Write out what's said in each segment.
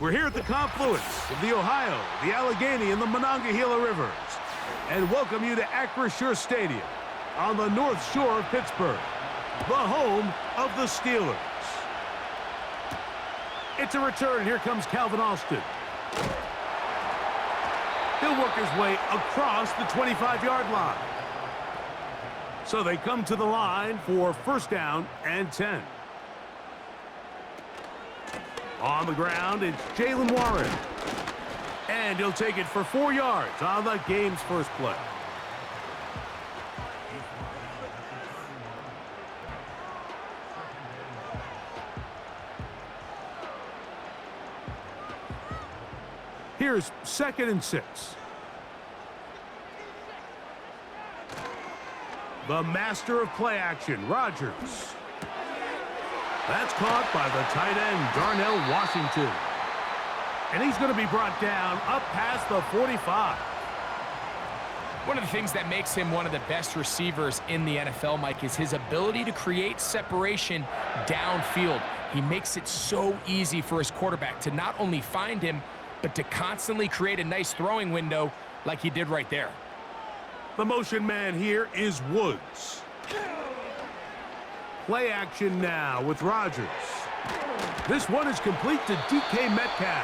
We're here at the confluence of the Ohio, the Allegheny, and the Monongahela Rivers, and welcome you to Acrisure Stadium on the North Shore of Pittsburgh, the home of the Steelers. It's a return. Here comes Calvin Austin. He'll work his way across the 25-yard line. So they come to the line for first down and 10. On the ground, it's Jalen Warren. And he'll take it for 4 yards on the game's first play. Here's 2nd and 6. The master of play action, Rodgers. That's caught by the tight end, Darnell Washington. And he's going to be brought down up past the 45. One of the things that makes him one of the best receivers in the NFL, Mike, is his ability to create separation downfield. He makes it so easy for his quarterback to not only find him, but to constantly create a nice throwing window like he did right there. The motion man here is Woods. Play action now with Rodgers. This one is complete to DK Metcalf.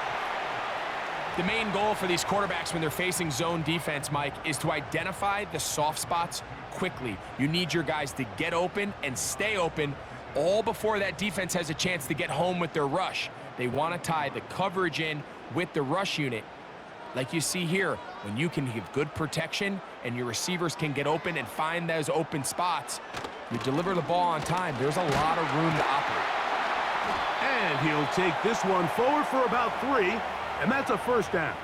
The main goal for these quarterbacks when they're facing zone defense, Mike, is to identify the soft spots quickly. You need your guys to get open and stay open all before that defense has a chance to get home with their rush. They want to tie the coverage in with the rush unit. Like you see here, when you can give good protection and your receivers can get open and find those open spots, you deliver the ball on time. There's a lot of room to operate. And he'll take this one forward for about 3, and that's a first down.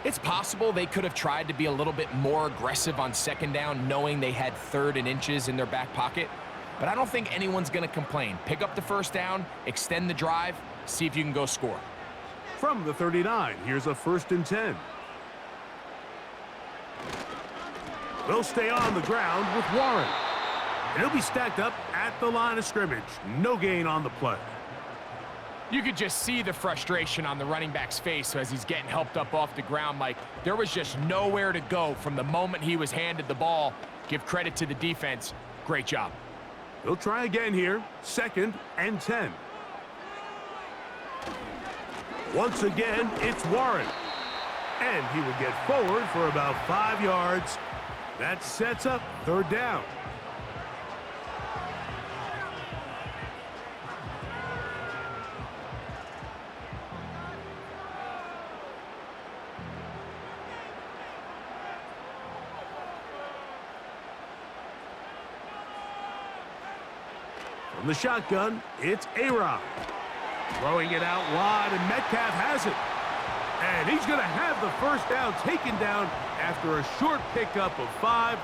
It's possible they could have tried to be a little bit more aggressive on 2nd down, knowing they had 3rd and inches in their back pocket. But I don't think anyone's going to complain. Pick up the first down, extend the drive, see if you can go score. From the 39, here's a 1st and 10. They'll stay on the ground with Warren. And he'll be stacked up at the line of scrimmage. No gain on the play. You could just see the frustration on the running back's face as he's getting helped up off the ground, Mike. There was just nowhere to go from the moment he was handed the ball. Give credit to the defense. Great job. They'll try again here. 2nd and 10. Once again, it's Warren. And he will get forward for about 5 yards. That sets up 3rd down. From the shotgun, it's A-Rod. Throwing it out wide, and Metcalf has it. And he's going to have the first down taken down after a short pickup of 5,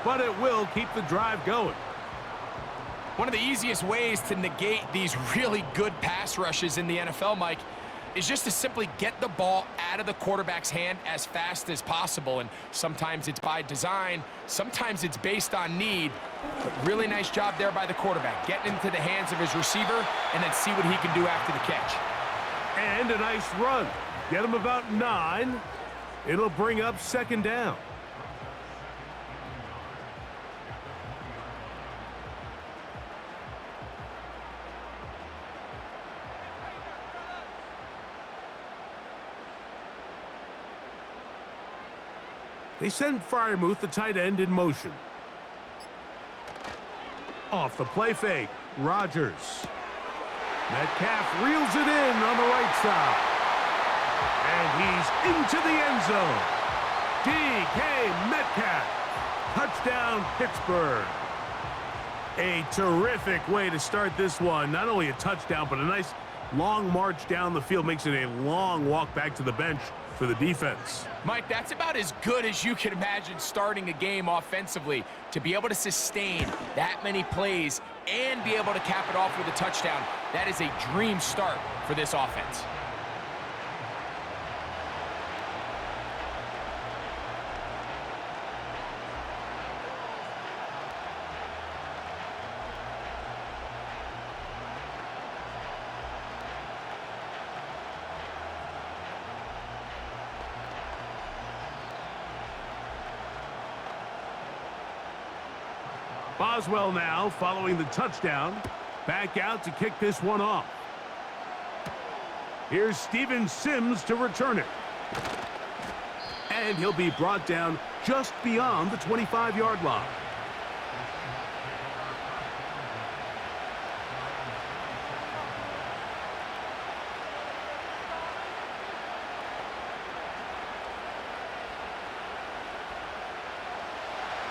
but it will keep the drive going. One of the easiest ways to negate these really good pass rushes in the NFL, Mike, is just to simply get the ball out of the quarterback's hand as fast as possible. And sometimes it's by design, sometimes it's based on need. But really nice job there by the quarterback, getting into the hands of his receiver and then see what he can do after the catch. And a nice run. Get him about 9. It'll bring up 2nd down. They send Freiermuth, the tight end, in motion. Off the play fake, Rodgers. Metcalf reels it in on the right side. And he's into the end zone. DK Metcalf. Touchdown, Pittsburgh. A terrific way to start this one. Not only a touchdown, but a nice long march down the field. Makes it a long walk back to the bench for the defense. Mike, that's about as good as you can imagine starting a game offensively. To be able to sustain that many plays and be able to cap it off with a touchdown, that is a dream start for this offense. Boswell now following the touchdown. Back out to kick this one off. Here's Steven Sims to return it. And he'll be brought down just beyond the 25-yard line.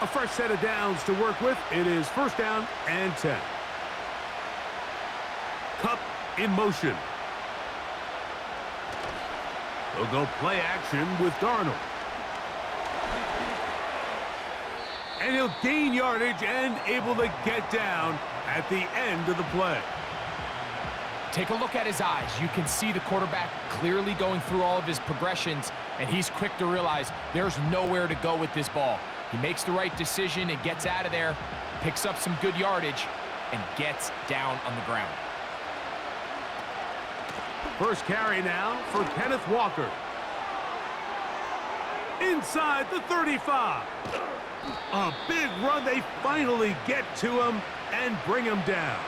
A fresh set of downs to work with. It is first down and 10. Cup in motion. They'll go play action with Darnold. And he'll gain yardage and able to get down at the end of the play. Take a look at his eyes. You can see the quarterback clearly going through all of his progressions, and he's quick to realize there's nowhere to go with this ball. He makes the right decision and gets out of there, picks up some good yardage, and gets down on the ground. First carry now for Kenneth Walker. Inside the 35. A big run. They finally get to him and bring him down.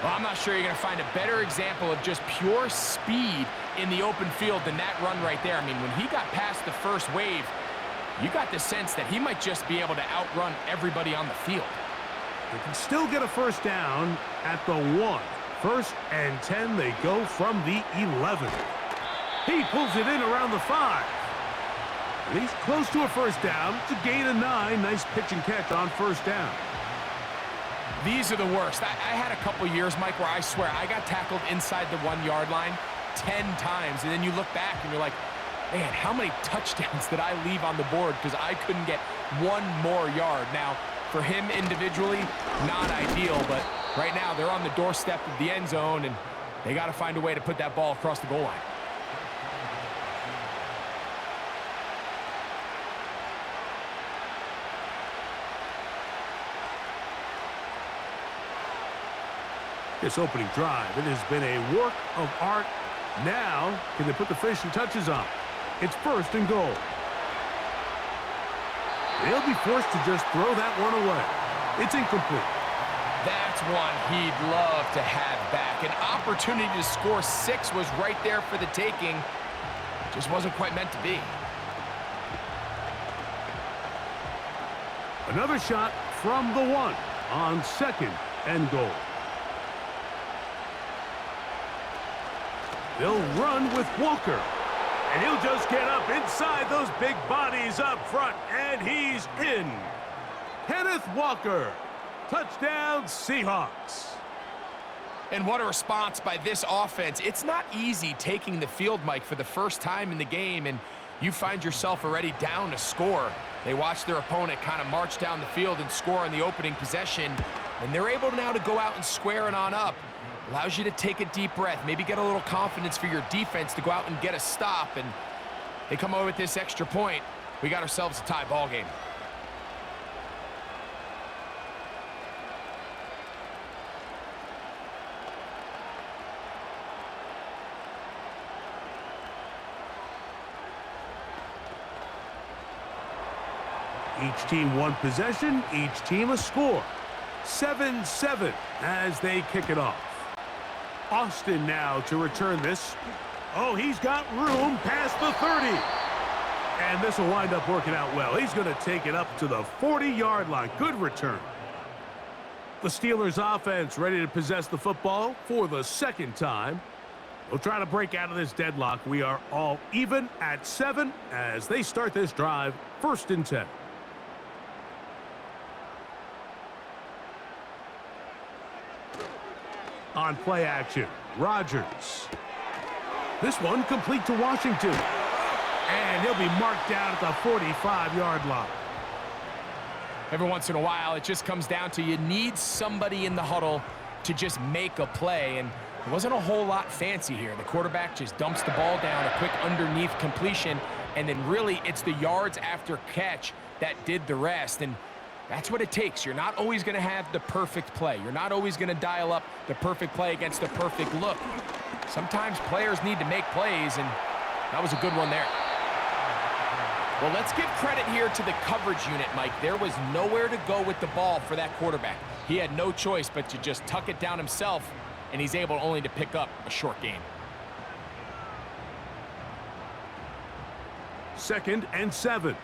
Well, I'm not sure you're going to find a better example of just pure speed in the open field than that run right there. I mean, when he got past the first wave, you got the sense that he might just be able to outrun everybody on the field. They can still get a first down at the 1. First and 10, they go from the 11. He pulls it in around the 5. And he's close to a first down to gain a 9. Nice pitch and catch on first down. These are the worst. I had a couple years, Mike, where I swear I got tackled inside the 1-yard line 10 times, and then you look back and you're like, man, how many touchdowns did I leave on the board because I couldn't get one more yard? Now, for him individually, not ideal, but right now they're on the doorstep of the end zone, and they got to find a way to put that ball across the goal line. This opening drive, it has been a work of art. Now, can they put the finishing touches on? It's first and goal. They'll be forced to just throw that one away. It's incomplete. That's one he'd love to have back. An opportunity to score 6 was right there for the taking. Just wasn't quite meant to be. Another shot from the 1 on second and goal. They'll run with Walker. And he'll just get up inside those big bodies up front. And he's in. Kenneth Walker. Touchdown, Seahawks. And what a response by this offense. It's not easy taking the field, Mike, for the first time in the game, and you find yourself already down to score. They watch their opponent kind of march down the field and score on the opening possession, and they're able now to go out and square it on up. Allows you to take a deep breath, maybe get a little confidence for your defense to go out and get a stop, and they come away with this extra point. We got ourselves a tie ball game. Each team one possession, each team a score. 7-7 as they kick it off. Austin now to return this. Oh, he's got room past the 30. And this will wind up working out well. He's going to take it up to the 40-yard line. Good return. The Steelers offense ready to possess the football for the second time. We'll try to break out of this deadlock. We are all even at 7 as they start this drive. First and 10. On play action, Rodgers. This one complete to Washington. And he'll be marked down at the 45-yard line. Every once in a while, it just comes down to you need somebody in the huddle to just make a play. And it wasn't a whole lot fancy here. The quarterback just dumps the ball down, a quick underneath completion, and then really it's the yards after catch that did the rest. And that's what it takes. You're not always going to have the perfect play. You're not always going to dial up the perfect play against the perfect look. Sometimes players need to make plays, and that was a good one there. Well, let's give credit here to the coverage unit, Mike. There was nowhere to go with the ball for that quarterback. He had no choice but to just tuck it down himself, and he's able only to pick up a short gain. 2nd and 7.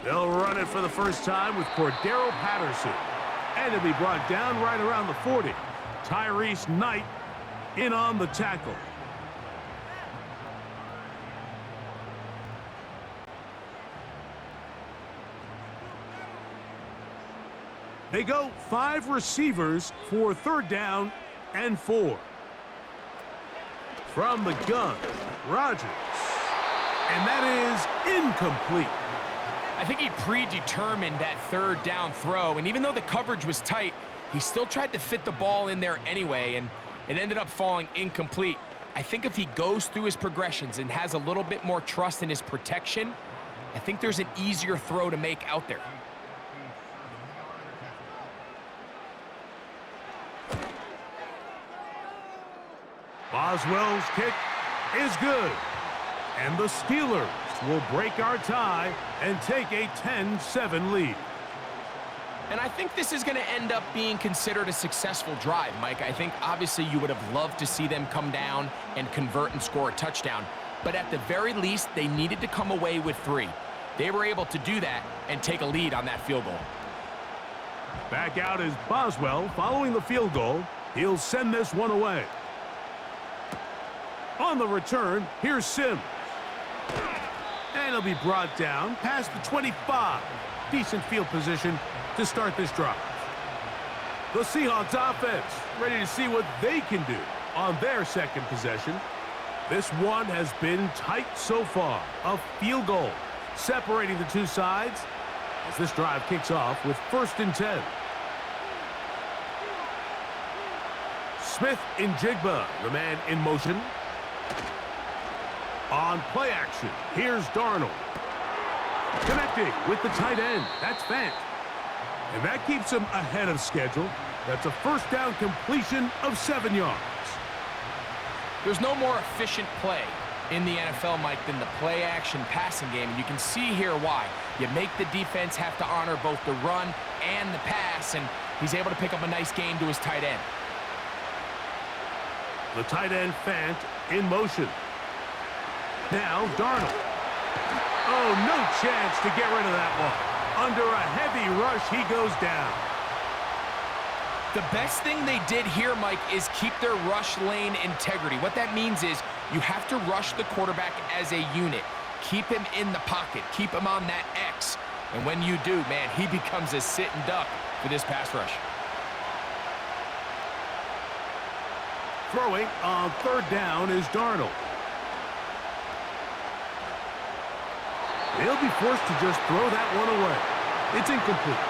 They'll run it for the first time with Cordero Patterson. And it'll be brought down right around the 40. Tyrese Knight in on the tackle. They go 5 receivers for 3rd down and 4. From the gun, Rodgers. And that is incomplete. I think he predetermined that 3rd down throw, and even though the coverage was tight, he still tried to fit the ball in there anyway, and it ended up falling incomplete. I think if he goes through his progressions and has a little bit more trust in his protection, I think there's an easier throw to make out there. Boswell's kick is good. And the Steelers will break our tie and take a 10-7 lead. And I think this is going to end up being considered a successful drive, Mike. I think obviously you would have loved to see them come down and convert and score a touchdown. But at the very least, they needed to come away with 3. They were able to do that and take a lead on that field goal. Back out is Boswell following the field goal. He'll send this one away. On the return, here's Sims. And he'll be brought down past the 25. Decent field position to start this drive. The Seahawks offense ready to see what they can do on their 2nd possession. This one has been tight so far. A field goal separating the 2 sides as this drive kicks off with 1st and 10. Smith in Jigba, the man in motion. On play action, here's Darnold. Connecting with the tight end. That's Fant. And that keeps him ahead of schedule. That's a 1st down completion of 7 yards. There's no more efficient play in the NFL, Mike, than the play action passing game. And you can see here why. You make the defense have to honor both the run and the pass, and he's able to pick up a nice gain to his tight end. The tight end Fant in motion. Now Darnold. Oh, no chance to get rid of that one. Under a heavy rush, he goes down. The best thing they did here, Mike, is keep their rush lane integrity. What that means is you have to rush the quarterback as a unit. Keep him in the pocket. Keep him on that X. And when you do, man, he becomes a sitting duck for this pass rush. Throwing on 3rd down is Darnold. They'll be forced to just throw that one away. It's incomplete.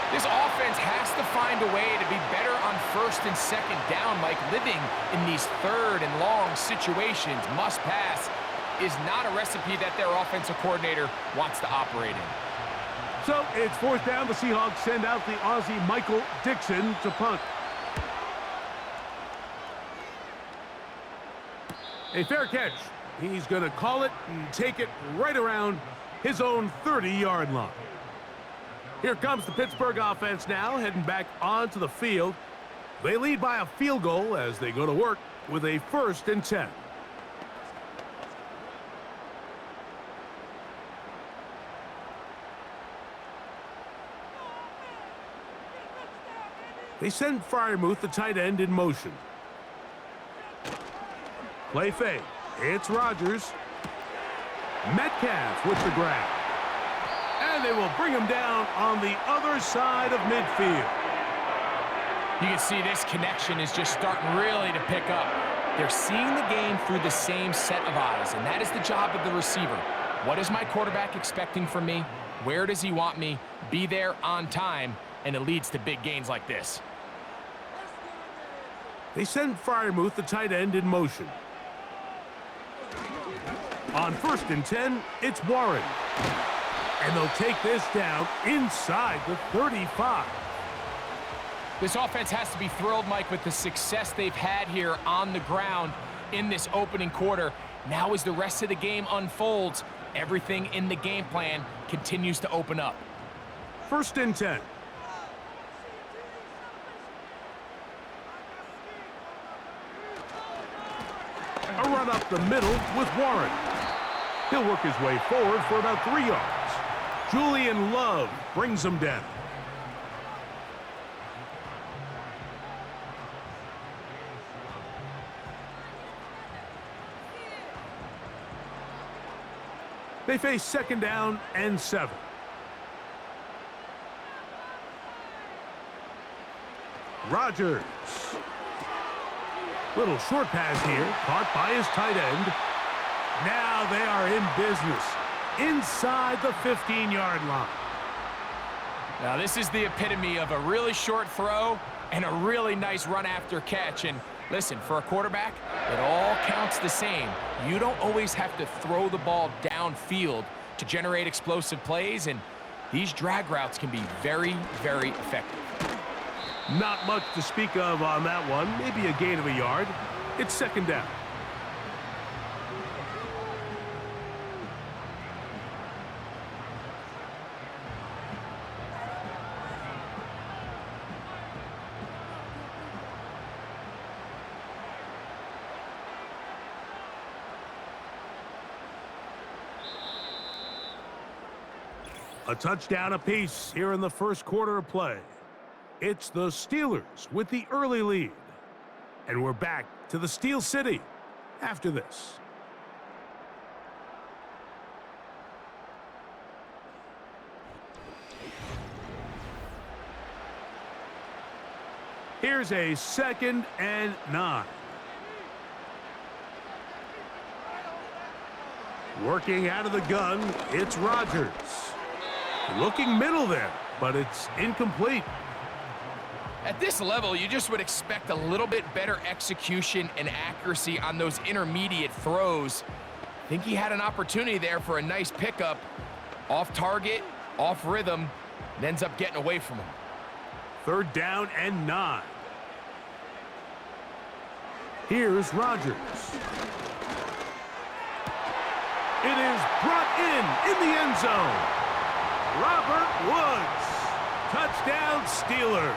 This offense has to find a way to be better on 1st and 2nd down, Mike. Living in these 3rd and long situations, must pass, is not a recipe that their offensive coordinator wants to operate in. So it's 4th down. The Seahawks send out the Aussie Michael Dixon to punt. A fair catch. He's going to call it and take it right around his own 30-yard line. Here comes the Pittsburgh offense now, heading back onto the field. They lead by a field goal as they go to work with a 1st and 10. They send Freiermuth, the tight end, in motion. Play fake. It's Rodgers. Metcalf with the grab. And they will bring him down on the other side of midfield. You can see this connection is just starting really to pick up. They're seeing the game through the same set of eyes, and that is the job of the receiver. What is my quarterback expecting from me? Where does he want me? Be there on time, and it leads to big gains like this. They send Freiermuth, the tight end, in motion. On 1st and 10, it's Warren. And they'll take this down inside the 35. This offense has to be thrilled, Mike, with the success they've had here on the ground in this opening quarter. Now as the rest of the game unfolds, everything in the game plan continues to open up. 1st and 10. A run up the middle with Warren. He'll work his way forward for about 3 yards. Julian Love brings him down. They face 2nd down and 7. Rodgers. Little short pass here, caught by his tight end. Now they are in business inside the 15-yard line. Now this is the epitome of a really short throw and a really nice run after catch. And listen, for a quarterback, it all counts the same. You don't always have to throw the ball downfield to generate explosive plays, and these drag routes can be very, very effective. Not much to speak of on that one. Maybe a gain of a yard. It's 2nd down. A touchdown apiece here in the 1st quarter of play. It's the Steelers with the early lead. And we're back to the Steel City after this. Here's a 2nd and 9. Working out of the gun, it's Rodgers. Looking middle there, but it's incomplete. At this level, you just would expect a little bit better execution and accuracy on those intermediate throws. I think he had an opportunity there for a nice pickup. Off target, off rhythm, and ends up getting away from him. 3rd down and 9. Here's Rodgers. It is brought in the end zone. Robert Woods. Touchdown, Steelers.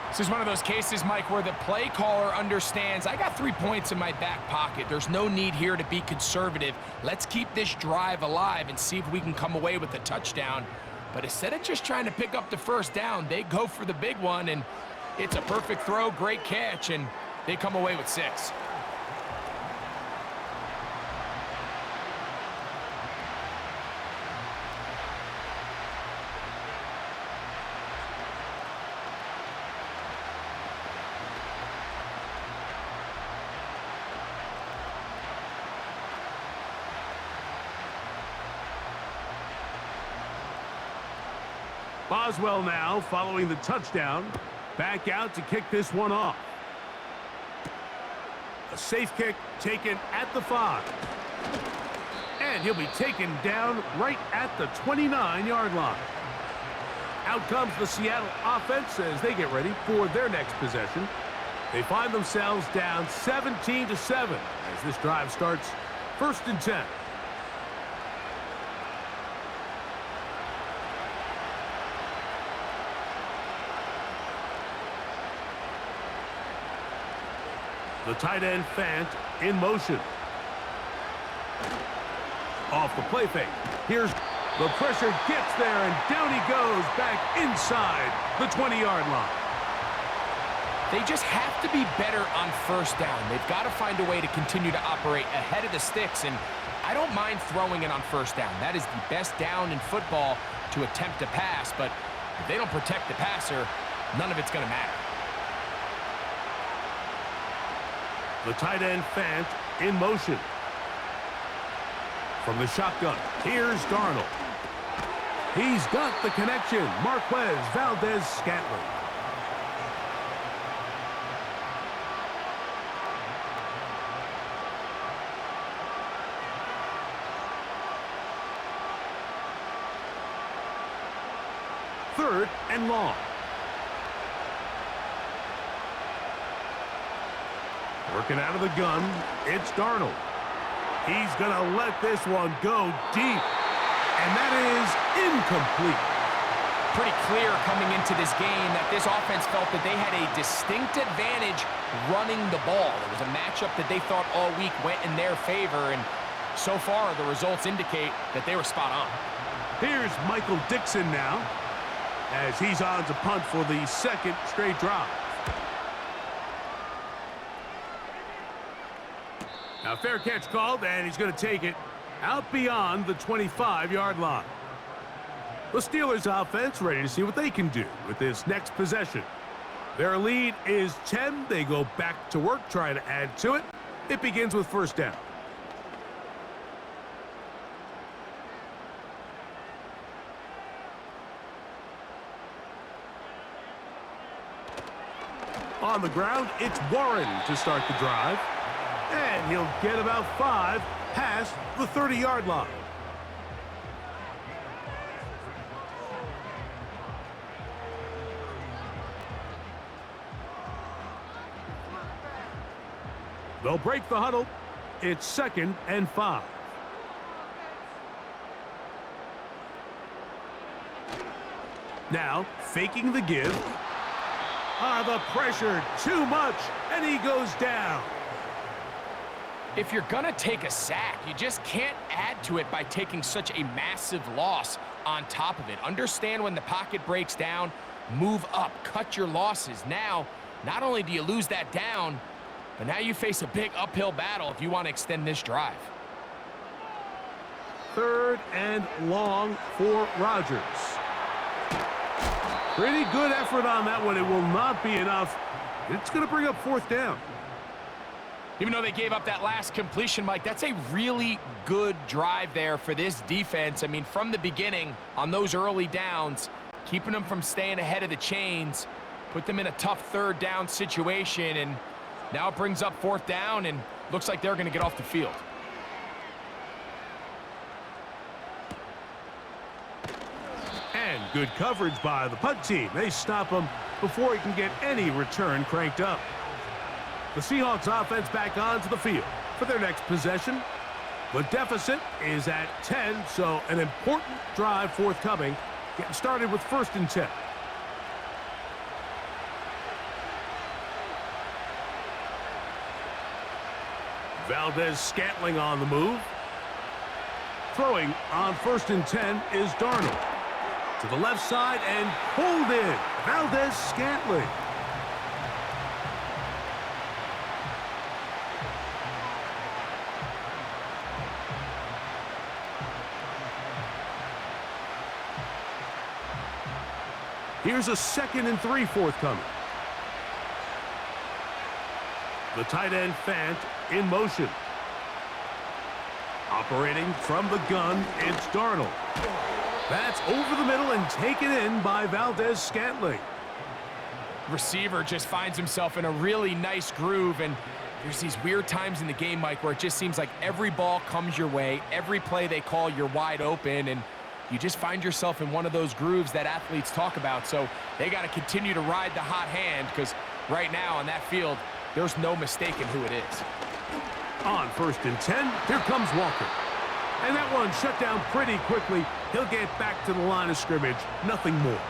This is one of those cases, Mike, where the play caller understands, I got 3 points in my back pocket. There's no need here to be conservative. Let's keep this drive alive and see if we can come away with a touchdown. But instead of just trying to pick up the 1st down, they go for the big one, and it's a perfect throw, great catch, and they come away with 6. Boswell now following the touchdown. Back out to kick this one off. A safe kick taken at the 5. And he'll be taken down right at the 29-yard line. Out comes the Seattle offense as they get ready for their next possession. They find themselves down 17-7 as this drive starts 1st and 10. The tight end Fant in motion. Off the play fake. Here's the pressure gets there, and down he goes back inside the 20-yard line. They just have to be better on 1st down. They've got to find a way to continue to operate ahead of the sticks, and I don't mind throwing it on 1st down. That is the best down in football to attempt to pass, but if they don't protect the passer, none of it's going to matter. The tight end Fant in motion. From the shotgun, here's Darnold. He's got the connection. Marquez Valdez-Scantling. Third and long. Working out of the gun, it's Darnold. He's going to let this one go deep. And that is incomplete. Pretty clear coming into this game that this offense felt that they had a distinct advantage running the ball. It was a matchup that they thought all week went in their favor, and so far the results indicate that they were spot on. Here's Michael Dixon now, as he's on to punt for the second straight drive. Now fair catch called, and he's going to take it out beyond the 25-yard line. The Steelers offense ready to see what they can do with this next possession. Their lead is 10. They go back to work, trying to add to it. It begins with first down. On the ground, it's Warren to start the drive. And he'll get about 5 past the 30-yard line. They'll break the huddle. It's 2nd and 5. Now, faking the give. The pressure, too much, and he goes down. If you're going to take a sack, you just can't add to it by taking such a massive loss on top of it. Understand when the pocket breaks down, move up, cut your losses. Now, not only do you lose that down, but now you face a big uphill battle if you want to extend this drive. 3rd and long for Rodgers. Pretty good effort on that one. It will not be enough. It's going to bring up 4th down. Even though they gave up that last completion, Mike, that's a really good drive there for this defense. I mean, from the beginning, on those early downs, keeping them from staying ahead of the chains, put them in a tough 3rd down situation, and now it brings up 4th down, and looks like they're going to get off the field. And good coverage by the punt team. They stop him before he can get any return cranked up. The Seahawks offense back onto the field for their next possession. The deficit is at 10, so an important drive forthcoming. Getting started with 1st and 10. Valdez-Scantling on the move. Throwing on 1st and 10 is Darnold. To the left side and pulled in. Valdez-Scantling. Here's a 2nd and 3 forthcoming. The tight end Fant in motion. Operating from the gun, it's Darnold. That's over the middle and taken in by Valdez-Scantling. Receiver just finds himself in a really nice groove, and there's these weird times in the game, Mike, where it just seems like every ball comes your way, every play they call, you're wide open, and you just find yourself in one of those grooves that athletes talk about. So they got to continue to ride the hot hand, because right now on that field, there's no mistaking who it is. On 1st and 10, here comes Walker. And that one shut down pretty quickly. He'll get back to the line of scrimmage, nothing more.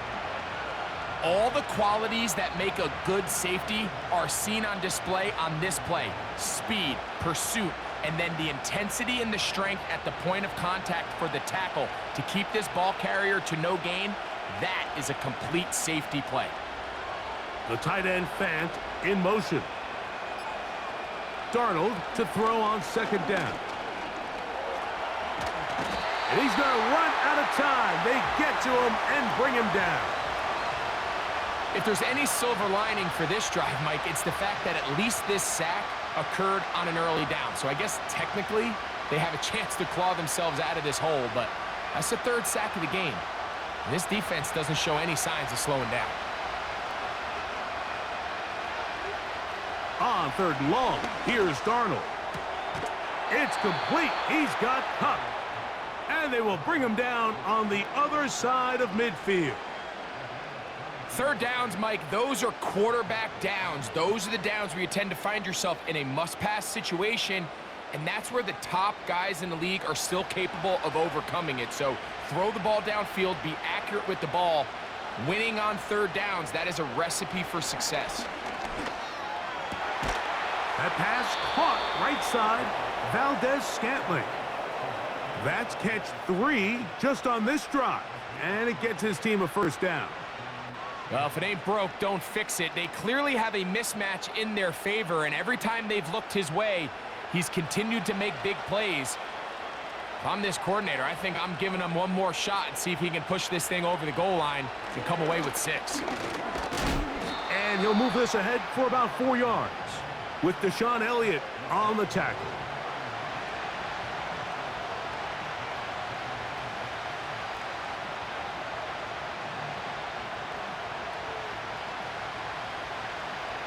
All the qualities that make a good safety are seen on display on this play. Speed, pursuit, and then the intensity and the strength at the point of contact for the tackle to keep this ball carrier to no gain. That is a complete safety play. The tight end Fant in motion. Darnold to throw on 2nd down. And he's going to run out of time. They get to him and bring him down. If there's any silver lining for this drive, Mike, it's the fact that at least this sack occurred on an early down. So I guess technically they have a chance to claw themselves out of this hole, but that's the 3rd sack of the game. And this defense doesn't show any signs of slowing down. On 3rd and long, here's Darnold. It's complete. He's got Cup. And they will bring him down on the other side of midfield. Third downs, Mike, those are quarterback downs. Those are the downs where you tend to find yourself in a must-pass situation, and that's where the top guys in the league are still capable of overcoming it. So throw the ball downfield, be accurate with the ball. Winning on third downs, that is a recipe for success. That pass caught right side, Valdez-Scantling. That's catch 3 just on this drive, and it gets his team a first down. Well, if it ain't broke, don't fix it. They clearly have a mismatch in their favor, and every time they've looked his way, he's continued to make big plays. If I'm this coordinator, I think I'm giving him one more shot and see if he can push this thing over the goal line and come away with 6. And he'll move this ahead for about 4 yards with Deshaun Elliott on the tackle.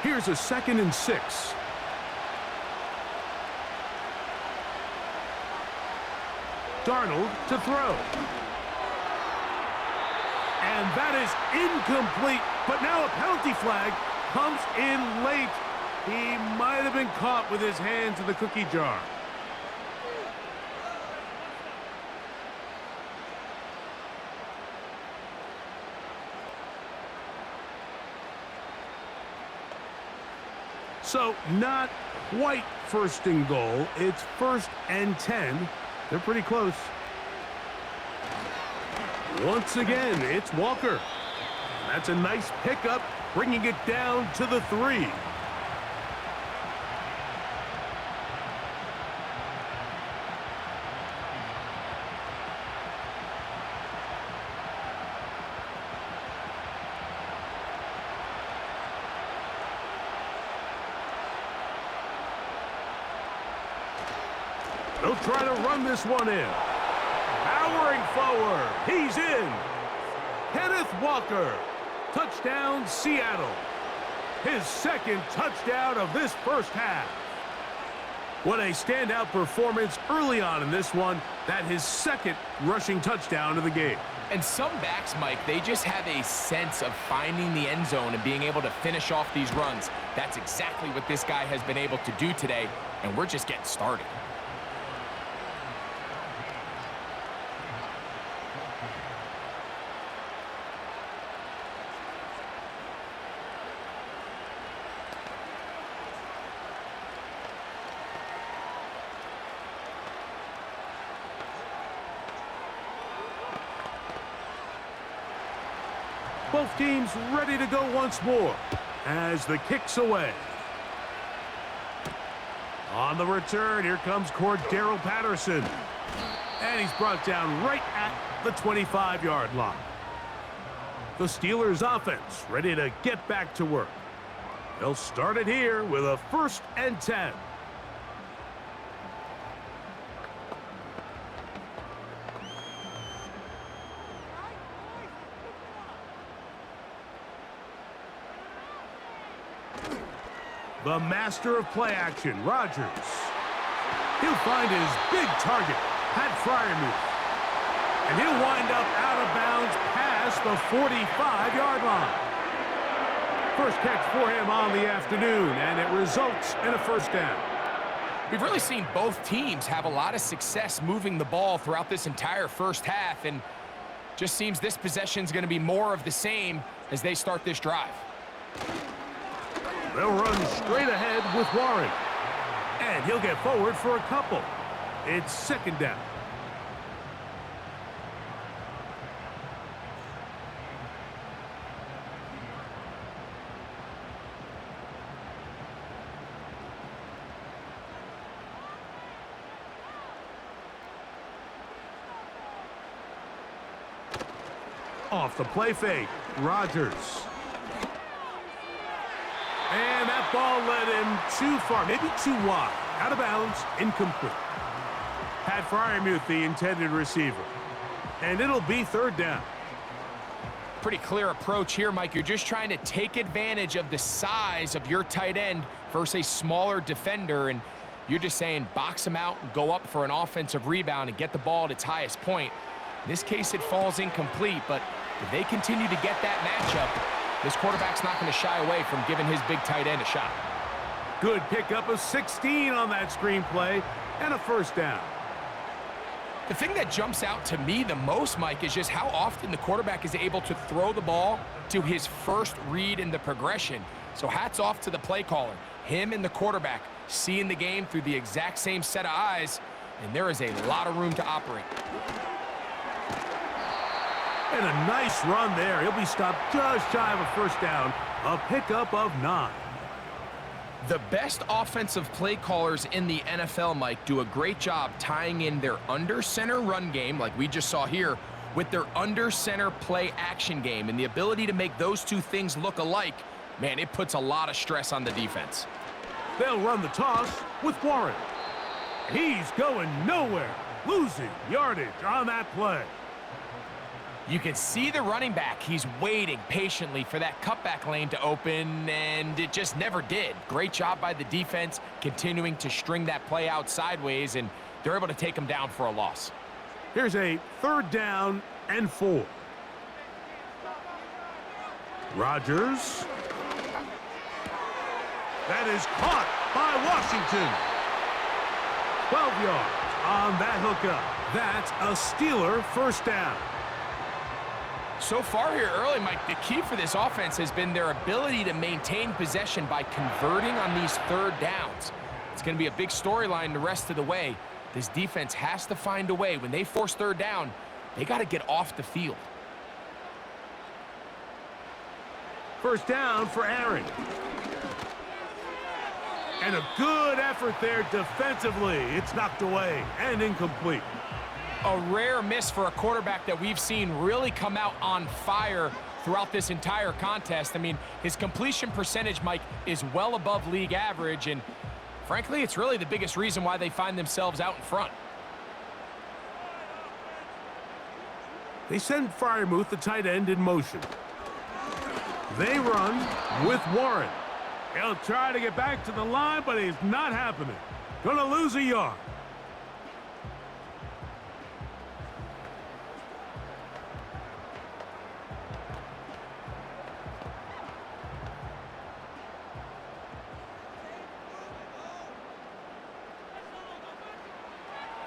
Here's a 2nd and 6. Darnold to throw. And that is incomplete, but now a penalty flag comes in late. He might have been caught with his hands in the cookie jar. So not quite 1st and goal. It's 1st and 10. They're pretty close. Once again, it's Walker. That's a nice pickup, bringing it down to the 3. They'll try to run this one in. Powering forward. He's in. Kenneth Walker. Touchdown, Seattle. His 2nd touchdown of this first half. What a standout performance early on in this one. That his 2nd rushing touchdown of the game. And some backs, Mike, they just have a sense of finding the end zone and being able to finish off these runs. That's exactly what this guy has been able to do today, and we're just getting started. Both teams ready to go once more as the kick's away. On the return, here comes Cordero Patterson. And he's brought down right at the 25-yard line. The Steelers offense ready to get back to work. They'll start it here with a 1st and 10. The master of play action, Rodgers. He'll find his big target, Pat Freiermuth. And he'll wind up out of bounds past the 45-yard line. First catch for him on the afternoon, and it results in a first down. We've really seen both teams have a lot of success moving the ball throughout this entire first half, and just seems this possession is going to be more of the same as they start this drive. They'll run straight ahead with Warren. And he'll get forward for a couple. It's 2nd down. Off the play fake, Rodgers. And that ball led him too far, maybe too wide. Out of bounds, incomplete. Pat Freiermuth, the intended receiver. And it'll be 3rd down. Pretty clear approach here, Mike. You're just trying to take advantage of the size of your tight end versus a smaller defender, and you're just saying box him out and go up for an offensive rebound and get the ball at its highest point. In this case, it falls incomplete, but if they continue to get that matchup, this quarterback's not going to shy away from giving his big tight end a shot. Good pickup of 16 on that screenplay and a first down. The thing that jumps out to me the most, Mike, is just how often the quarterback is able to throw the ball to his first read in the progression. So hats off to the play caller. Him and the quarterback seeing the game through the exact same set of eyes, and there is a lot of room to operate. And a nice run there. He'll be stopped just shy of a first down. A pickup of 9. The best offensive play callers in the NFL, Mike, do a great job tying in their under-center run game, like we just saw here, with their under-center play action game. And the ability to make those two things look alike, man, it puts a lot of stress on the defense. They'll run the toss with Warren. He's going nowhere, losing yardage on that play. You can see the running back. He's waiting patiently for that cutback lane to open, and it just never did. Great job by the defense continuing to string that play out sideways, and they're able to take him down for a loss. Here's a 3rd down and 4. Rodgers. That is caught by Washington. 12 yards on that hookup. That's a Steeler first down. So far here early, Mike, the key for this offense has been their ability to maintain possession by converting on these 3rd downs. It's going to be a big storyline the rest of the way. This defense has to find a way. When they force 3rd down, they got to get off the field. First down for Aaron. And a good effort there defensively. It's knocked away and incomplete. A rare miss for a quarterback that we've seen really come out on fire throughout this entire contest. I mean, his completion percentage, Mike, is well above league average, and frankly, it's really the biggest reason why they find themselves out in front. They send Freiermuth, the tight end, in motion. They run with Warren. He'll try to get back to the line, but it's not happening. Gonna lose a yard.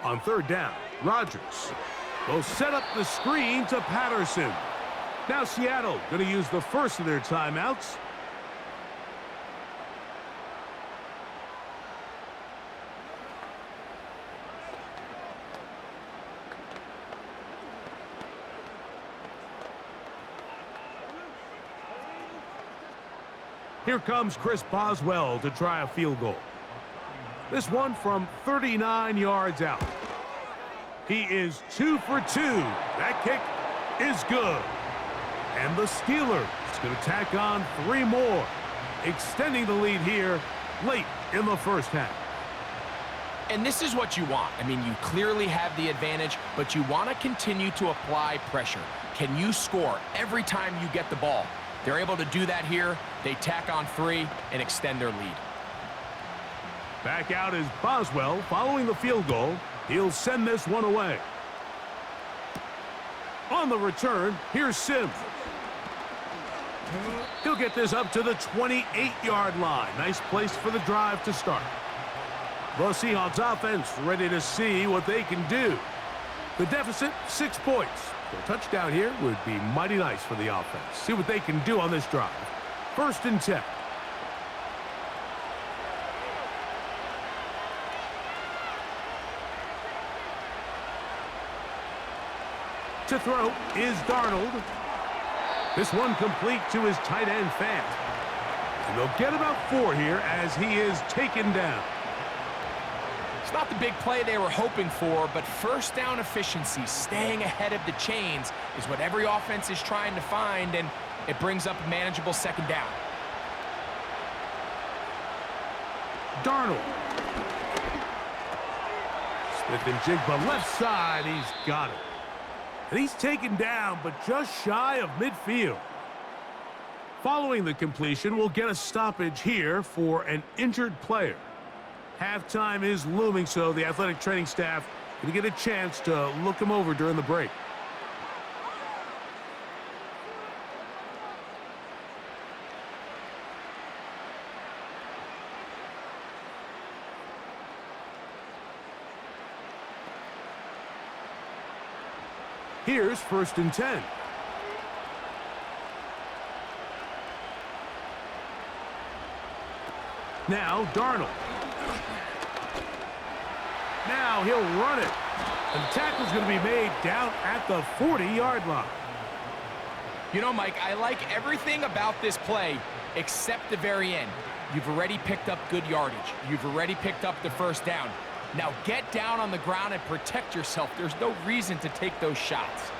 On 3rd down, Rodgers will set up the screen to Patterson. Now Seattle going to use the first of their timeouts. Here comes Chris Boswell to try a field goal. This one from 39 yards out. He is 2 for 2. That kick is good. And the Steelers going to tack on 3 more, extending the lead here late in the first half. And this is what you want. I mean, you clearly have the advantage, but you want to continue to apply pressure. Can you score every time you get the ball? They're able to do that here. They tack on 3 and extend their lead. Back out is Boswell following the field goal. He'll send this one away. On the return, here's Sims. He'll get this up to the 28-yard line. Nice place for the drive to start. The Seahawks offense ready to see what they can do. The deficit, 6 points. A touchdown here would be mighty nice for the offense. See what they can do on this drive. 1st and 10. To throw is Darnold. This one complete to his tight end, Fant. And they'll get about 4 here as he is taken down. It's not the big play they were hoping for, but first down efficiency, staying ahead of the chains, is what every offense is trying to find, and it brings up a manageable 2nd down. Darnold. Smith and Jigba left side. He's got it. And he's taken down, but just shy of midfield. Following the completion, we'll get a stoppage here for an injured player. Halftime is looming, so the athletic training staff going to get a chance to look him over during the break. Here's 1st and 10. Now Darnold. Now he'll run it. And the tackle's going to be made down at the 40-yard line. You know, Mike, I like everything about this play except the very end. You've already picked up good yardage. You've already picked up the 1st down. Now get down on the ground and protect yourself. There's no reason to take those shots.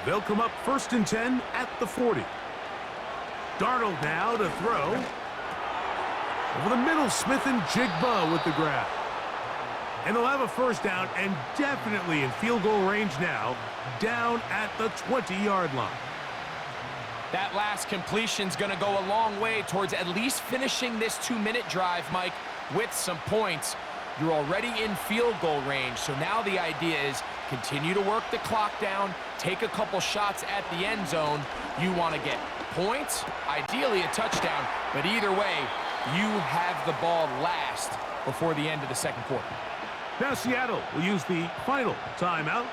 They'll come up 1st and 10 at the 40. Darnold now to throw. Over the middle, Smith and Jigba with the grab. And they'll have a 1st down and definitely in field goal range now, down at the 20-yard line. That last completion's going to go a long way towards at least finishing this 2-minute drive, Mike, with some points. You're already in field goal range, so now the idea is continue to work the clock down, take a couple shots at the end zone. You want to get points, ideally a touchdown, but either way, you have the ball last before the end of the 2nd quarter. Now Seattle will use the final timeout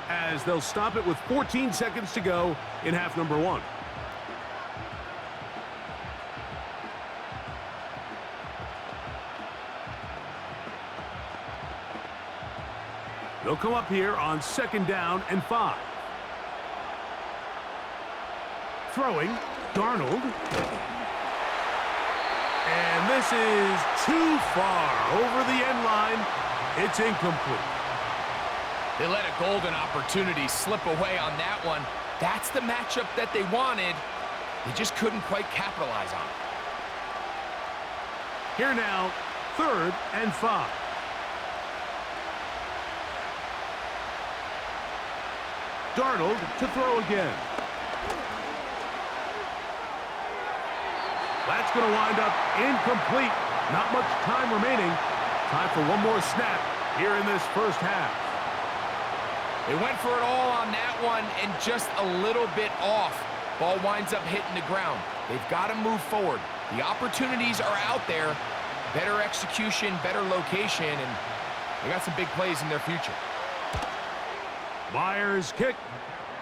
as they'll stop it with 14 seconds to go in half number 1. They'll come up here on 2nd down and 5. Throwing, Darnold. And this is too far over the end line. It's incomplete. They let a golden opportunity slip away on that one. That's the matchup that they wanted. They just couldn't quite capitalize on it. Here now, 3rd and 5. Darnold to throw again. That's going to wind up incomplete. Not much time remaining. Time for one more snap here in this 1st half. They went for it all on that one and just a little bit off. Ball winds up hitting the ground. They've got to move forward. The opportunities are out there. Better execution, better location, and they got some big plays in their future. Myers' kick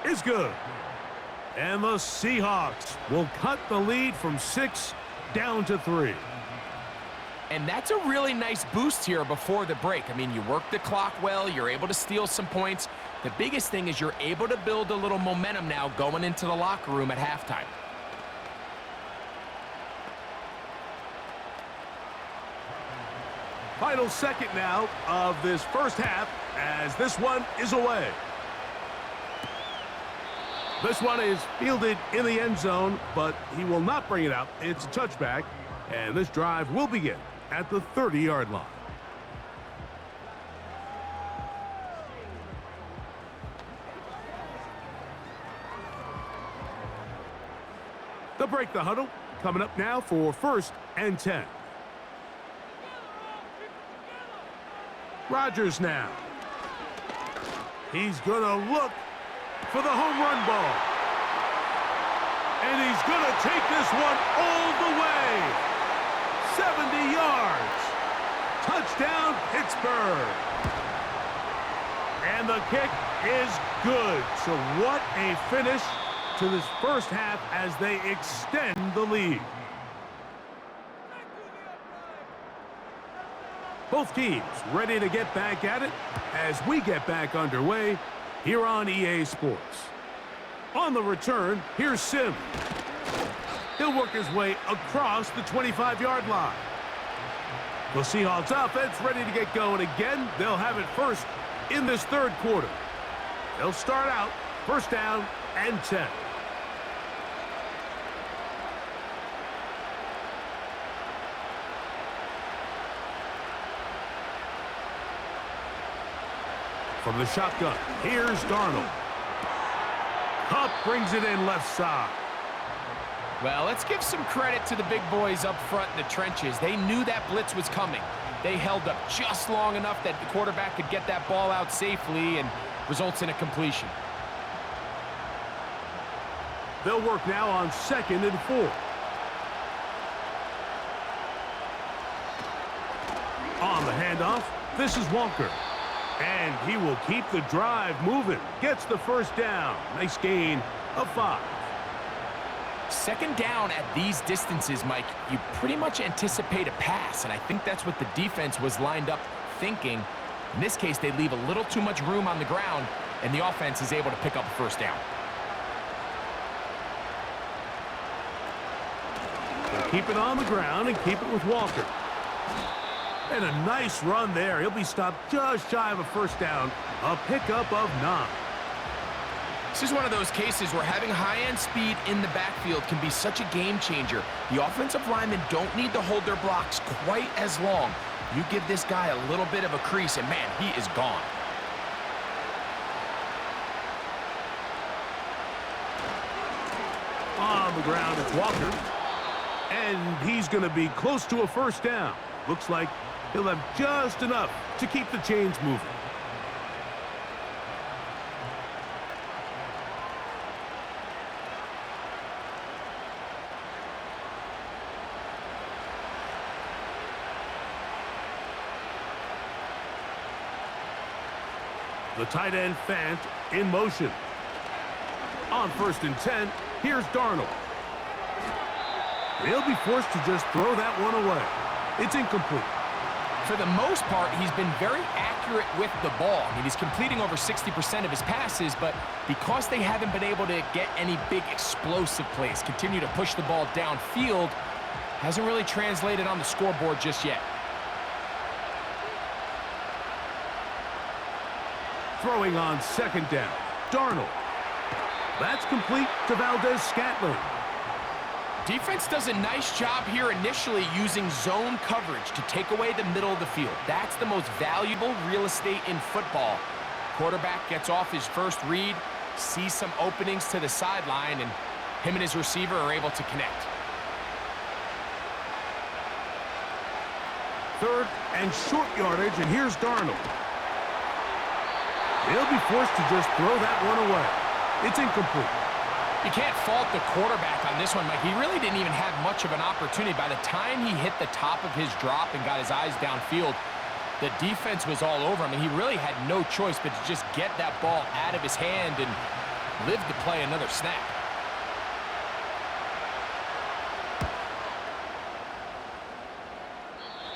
is good. And the Seahawks will cut the lead from 6 down to 3. And that's a really nice boost here before the break. I mean, you work the clock well. You're able to steal some points. The biggest thing is you're able to build a little momentum now going into the locker room at halftime. Final second now of this 1st half as this one is away. This one is fielded in the end zone, but he will not bring it out. It's a touchback, and this drive will begin at the 30-yard line. They'll break the huddle. Coming up now for 1st and 10. Rodgers now. He's going to look for the home run ball. And he's going to take this one all the way. 70 yards. Touchdown, Pittsburgh. And the kick is good. So what a finish to this 1st half as they extend the lead. Both teams ready to get back at it as we get back underway here on EA Sports. On the return, here's Sim. He'll work his way across the 25-yard line. The Seahawks offense ready to get going again. They'll have it first in this 3rd quarter. They'll start out 1st down and 10. From the shotgun, here's Darnold. Kupp brings it in left side. Well, let's give some credit to the big boys up front in the trenches. They knew that blitz was coming. They held up just long enough that the quarterback could get that ball out safely and results in a completion. They'll work now on 2nd and 4. On the handoff, this is Walker. And he will keep the drive moving. Gets the first down. Nice gain of 5. Second down at these distances, Mike, you pretty much anticipate a pass, and I think that's what the defense was lined up thinking. In this case, they leave a little too much room on the ground, and the offense is able to pick up a first down. They'll keep it on the ground and keep it with Walker. And a nice run there. He'll be stopped just shy of a first down. A pickup of 9. This is one of those cases where having high-end speed in the backfield can be such a game changer. The offensive linemen don't need to hold their blocks quite as long. You give this guy a little bit of a crease, and man, he is gone. On the ground, it's Walker. And he's going to be close to a first down. Looks like he'll have just enough to keep the chains moving. The tight end Fant in motion. On 1st and 10, here's Darnold. He'll be forced to just throw that one away. It's incomplete. For the most part, he's been very accurate with the ball. I mean, he's completing over 60% of his passes, but because they haven't been able to get any big explosive plays, continue to push the ball downfield, hasn't really translated on the scoreboard just yet. Throwing on 2nd down, Darnold. That's complete to Valdez-Scantling. Defense does a nice job here initially using zone coverage to take away the middle of the field. That's the most valuable real estate in football. Quarterback gets off his first read, sees some openings to the sideline, and him and his receiver are able to connect. 3rd and short yardage, and here's Darnold. He'll be forced to just throw that one away. It's incomplete. You can't fault the quarterback on this one, Mike. He really didn't even have much of an opportunity. By the time he hit the top of his drop and got his eyes downfield, the defense was all over him, and he really had no choice but to just get that ball out of his hand and live to play another snap.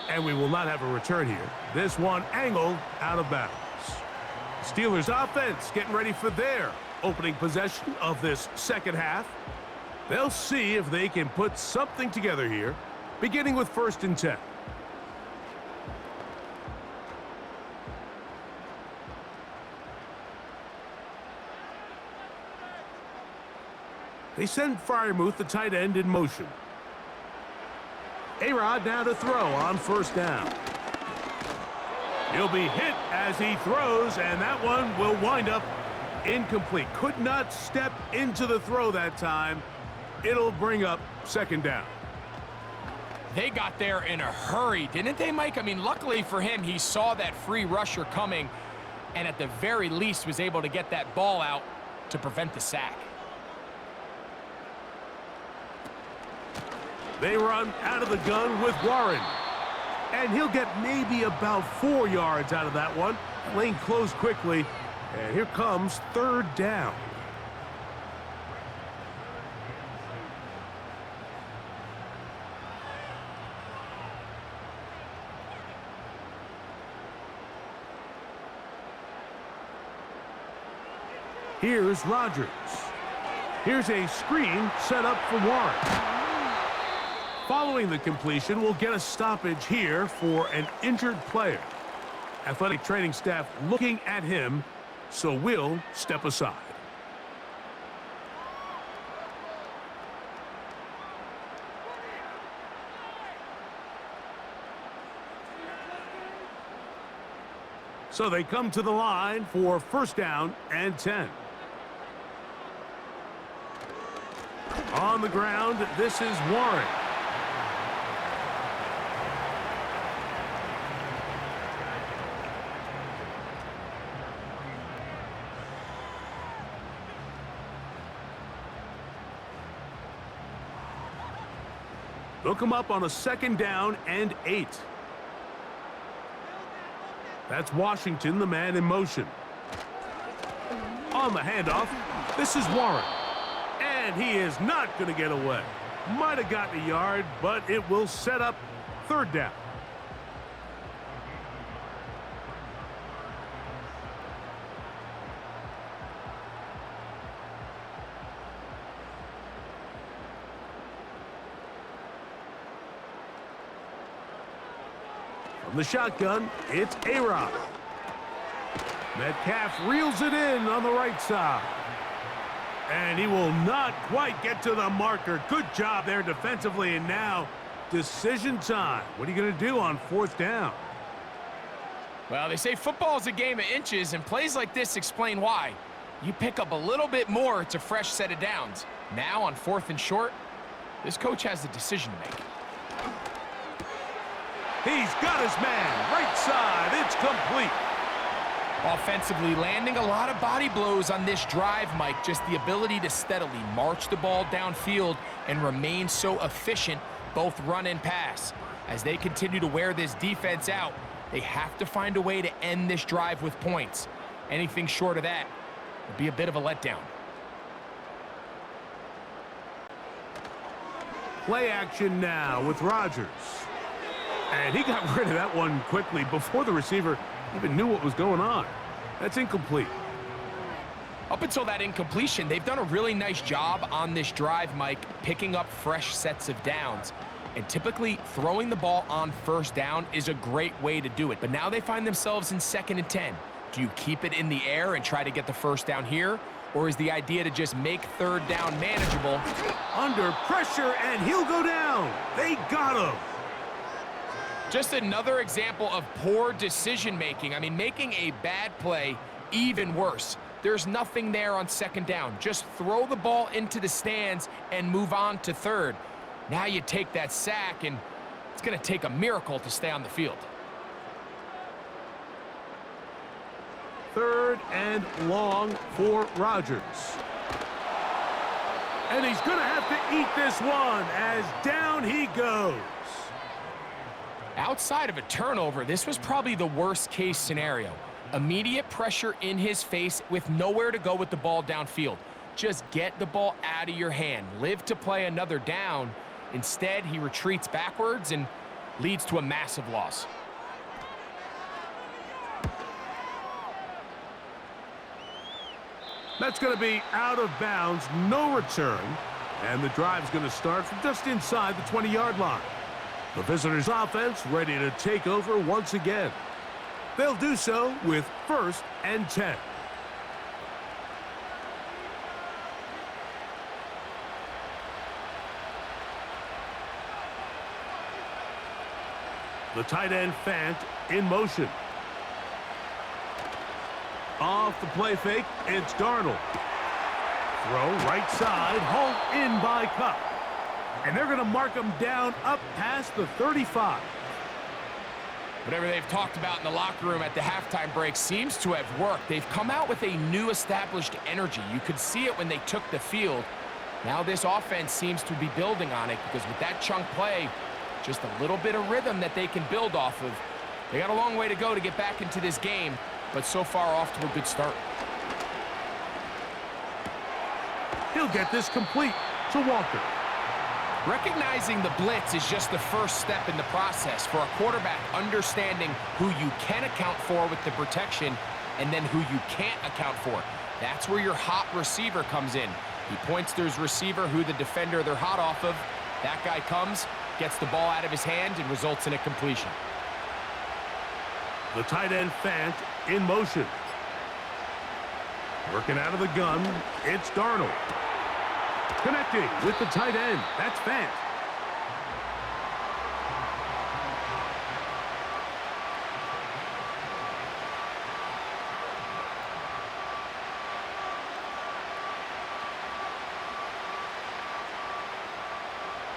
And we will not have a return here. This one angled out of bounds. Steelers offense getting ready for their opening possession of this second half. They'll see if they can put something together here, beginning with 1st and 10. They send Freiermuth, the tight end, in motion. A-Rod now to throw on 1st down. He'll be hit as he throws, and that one will wind up incomplete. Could not step into the throw that time. It'll bring up 2nd down. They got there in a hurry, didn't they, Mike? I mean, luckily for him, he saw that free rusher coming and at the very least was able to get that ball out to prevent the sack. They run out of the gun with Warren. And he'll get maybe about 4 yards out of that one. Lane closed quickly. And here comes 3rd down. Here's Rodgers. Here's a screen set up for Warren. Following the completion, we'll get a stoppage here for an injured player. Athletic training staff looking at him, so we'll step aside. So they come to the line for 1st down and 10. On the ground, this is Warren. They'll come up on a 2nd down and 8. That's Washington, the man in motion. On the handoff, this is Warren. And he is not going to get away. Might have gotten a yard, but it will set up third down. From the shotgun, it's A-Rob. Metcalf reels it in on the right side. And he will not quite get to the marker. Good job there defensively, and now decision time. What are you going to do on fourth down? Well, they say football is a game of inches, and plays like this explain why. You pick up a little bit more, it's a fresh set of downs. Now on fourth and short, this coach has a decision to make. He's got his man, right side, it's complete. Offensively, landing a lot of body blows on this drive, Mike. Just the ability to steadily march the ball downfield and remain so efficient, both run and pass. As they continue to wear this defense out, they have to find a way to end this drive with points. Anything short of that would be a bit of a letdown. Play action now with Rodgers. And he got rid of that one quickly before the receiver even knew what was going on. That's incomplete. Up until that incompletion, they've done a really nice job on this drive, Mike, picking up fresh sets of downs. And typically, throwing the ball on first down is a great way to do it. But now they find themselves in 2nd and 10. Do you keep it in the air and try to get the first down here? Or is the idea to just make third down manageable? Under pressure, and he'll go down. They got him. Just another example of poor decision-making. I mean, making a bad play even worse. There's nothing there on 2nd down. Just throw the ball into the stands and move on to third. Now you take that sack, and it's going to take a miracle to stay on the field. 3rd and long for Rodgers. And he's going to have to eat this one as down he goes. Outside of a turnover, this was probably the worst-case scenario. Immediate pressure in his face with nowhere to go with the ball downfield. Just get the ball out of your hand. Live to play another down. Instead, he retreats backwards and leads to a massive loss. That's going to be out of bounds, no return. And the drive's going to start from just inside the 20-yard line. The visitors' offense ready to take over once again. They'll do so with 1st and 10. The tight end Fant in motion. Off the play fake, it's Darnold. Throw right side, hauled in by Cup. And they're going to mark him down up past the 35. Whatever they've talked about in the locker room at the halftime break seems to have worked. They've come out with a new established energy. You could see it when they took the field. Now this offense seems to be building on it because with that chunk play, just a little bit of rhythm that they can build off of. They got a long way to go to get back into this game, but so far off to a good start. He'll get this complete to Walker. Recognizing the blitz is just the first step in the process for a quarterback understanding who you can account for with the protection and then who you can't account for. That's where your hot receiver comes in. He points to his receiver who the defender they're hot off of. That guy comes, gets the ball out of his hand, and results in a completion. The tight end Fant in motion. Working out of the gun, it's Darnold. Connecting with the tight end, that's Fant.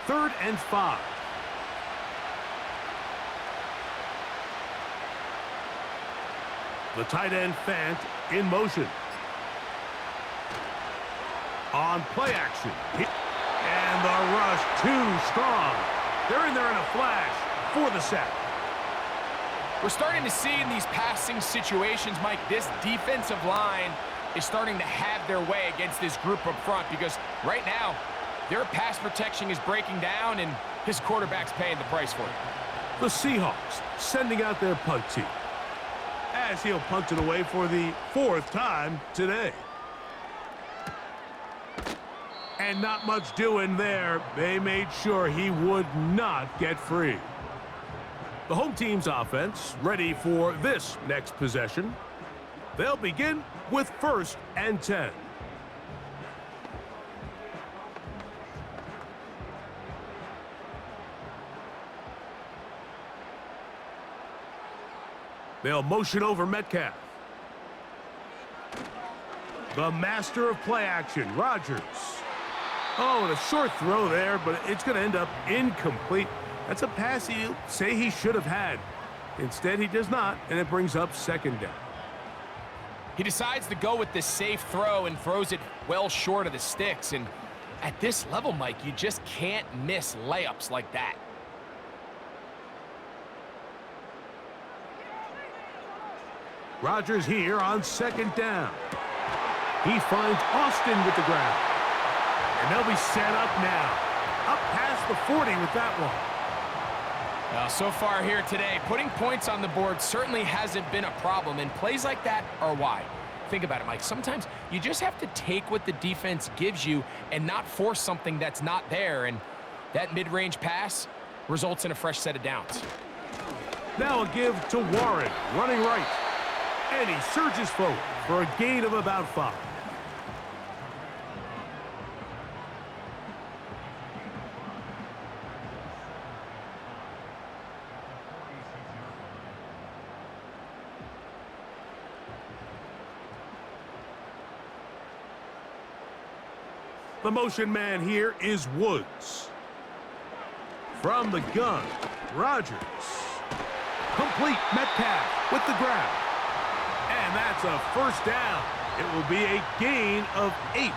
Third and 5. The tight end Fant in motion. On play action. And the rush too strong. They're in there in a flash for the sack. We're starting to see in these passing situations, Mike, this defensive line is starting to have their way against this group up front because right now, their pass protection is breaking down and his quarterback's paying the price for it. The Seahawks sending out their punt team, as he'll punt it away for the 4th time today. And not much doing there. They made sure he would not get free. The home team's offense ready for this next possession. They'll begin with 1st and 10. They'll motion over Metcalf. The master of play action, Rodgers. Oh, and a short throw there, but it's going to end up incomplete. That's a pass he'll say he should have had. Instead, he does not, and it brings up 2nd down. He decides to go with this safe throw and throws it well short of the sticks. And at this level, Mike, you just can't miss layups like that. Rodgers here on 2nd down. He finds Austin with the ground. And they'll be set up now. Up past the 40 with that one. Well, so far here today, putting points on the board certainly hasn't been a problem, and plays like that are why. Think about it, Mike. Sometimes you just have to take what the defense gives you and not force something that's not there, and that mid-range pass results in a fresh set of downs. Now a give to Warren, running right. And he surges forward for a gain of about 5. The motion man here is Woods. From the gun, Rodgers. Complete, Metcalf with the grab. And that's a 1st down. It will be a gain of 8.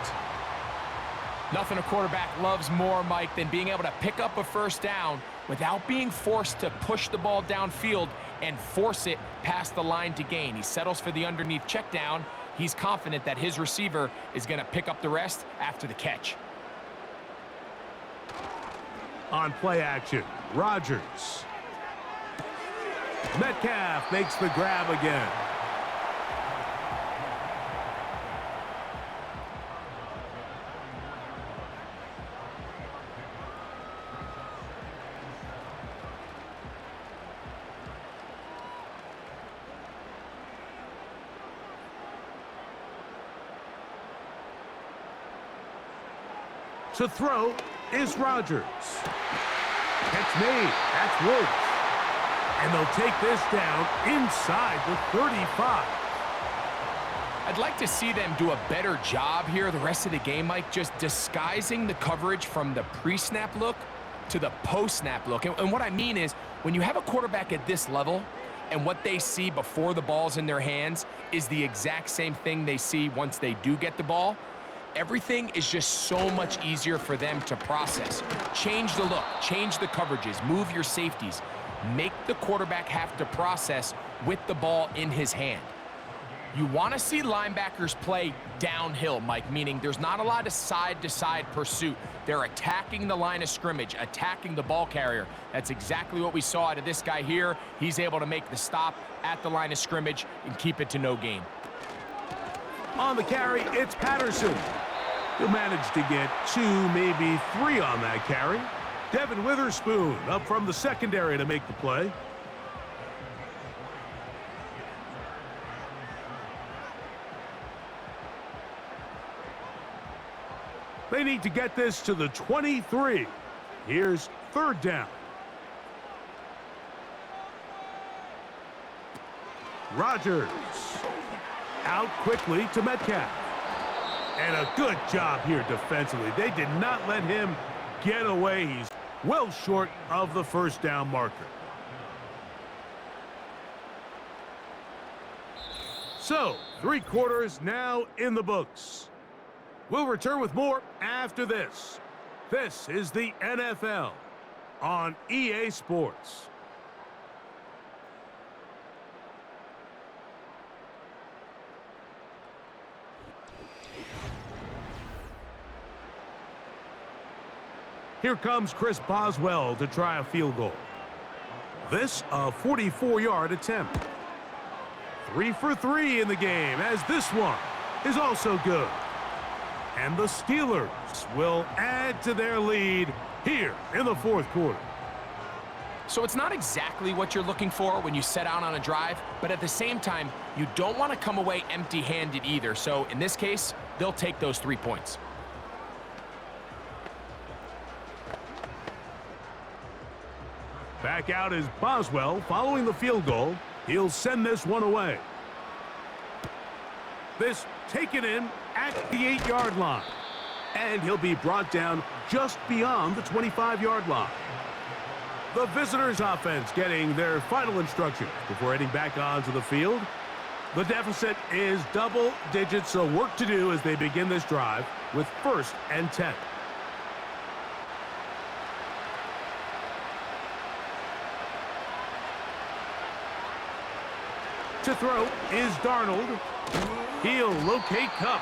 Nothing a quarterback loves more, Mike, than being able to pick up a 1st down without being forced to push the ball downfield and force it past the line to gain. He settles for the underneath check down. He's confident that his receiver is going to pick up the rest after the catch. On play action, Rodgers. Metcalf makes the grab again. To throw is Rodgers. Catch made. That's Woods. And they'll take this down inside the 35. I'd like to see them do a better job here the rest of the game, Mike, just disguising the coverage from the pre-snap look to the post-snap look. And what I mean is, when you have a quarterback at this level and what they see before the ball's in their hands is the exact same thing they see once they do get the ball, everything is just so much easier for them to process. Change the look, change the coverages, move your safeties. Make the quarterback have to process with the ball in his hand. You want to see linebackers play downhill, Mike, meaning there's not a lot of side-to-side pursuit. They're attacking the line of scrimmage, attacking the ball carrier. That's exactly what we saw out of this guy here. He's able to make the stop at the line of scrimmage and keep it to no gain. On the carry, it's Patterson. He'll manage to get 2, maybe 3 on that carry. Devin Witherspoon up from the secondary to make the play. They need to get this to the 23. Here's 3rd down. Rodgers out quickly to Metcalf. And a good job here defensively. They did not let him get away. He's well short of the 1st down marker. So, 3 quarters now in the books. We'll return with more after this. This is the NFL on EA Sports. Here comes Chris Boswell to try a field goal. This a 44-yard attempt. 3 for 3 in the game, as this one is also good. And the Steelers will add to their lead here in the fourth quarter. So it's not exactly what you're looking for when you set out on a drive, but at the same time, you don't want to come away empty-handed either. So in this case, they'll take those 3 points. Back out is Boswell following the field goal. He'll send this one away. This taken in at the 8-yard line. And he'll be brought down just beyond the 25-yard line. The visitors' offense getting their final instructions before heading back onto the field. The deficit is double digits, so work to do as they begin this drive with 1st and 10. To throw is Darnold. He'll locate Kupp.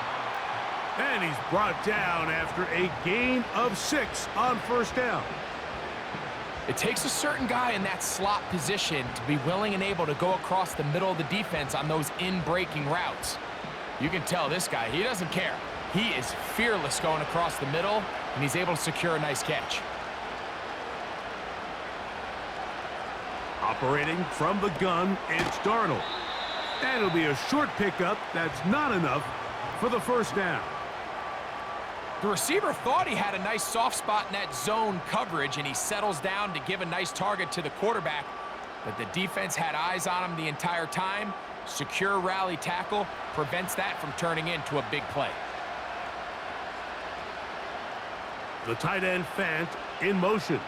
And he's brought down after a gain of 6 on 1st down. It takes a certain guy in that slot position to be willing and able to go across the middle of the defense on those in-breaking routes. You can tell this guy, he doesn't care. He is fearless going across the middle, and he's able to secure a nice catch. Operating from the gun, it's Darnold. And it'll be a short pickup that's not enough for the 1st down. The receiver thought he had a nice soft spot in that zone coverage, and he settles down to give a nice target to the quarterback. But the defense had eyes on him the entire time. Secure rally tackle prevents that from turning into a big play. The tight end Fant in motion.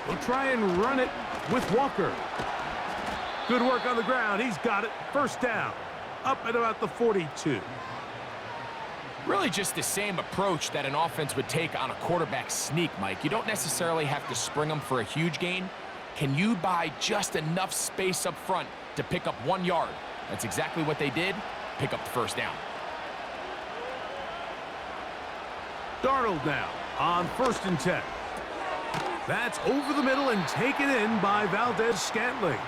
He'll try and run it with Walker. Good work on the ground. He's got it. 1st down. Up at about the 42. Really just the same approach that an offense would take on a quarterback sneak, Mike. You don't necessarily have to spring them for a huge gain. Can you buy just enough space up front to pick up 1 yard? That's exactly what they did. Pick up the 1st down. Darnold now on 1st and 10. That's over the middle and taken in by Valdez-Scantling.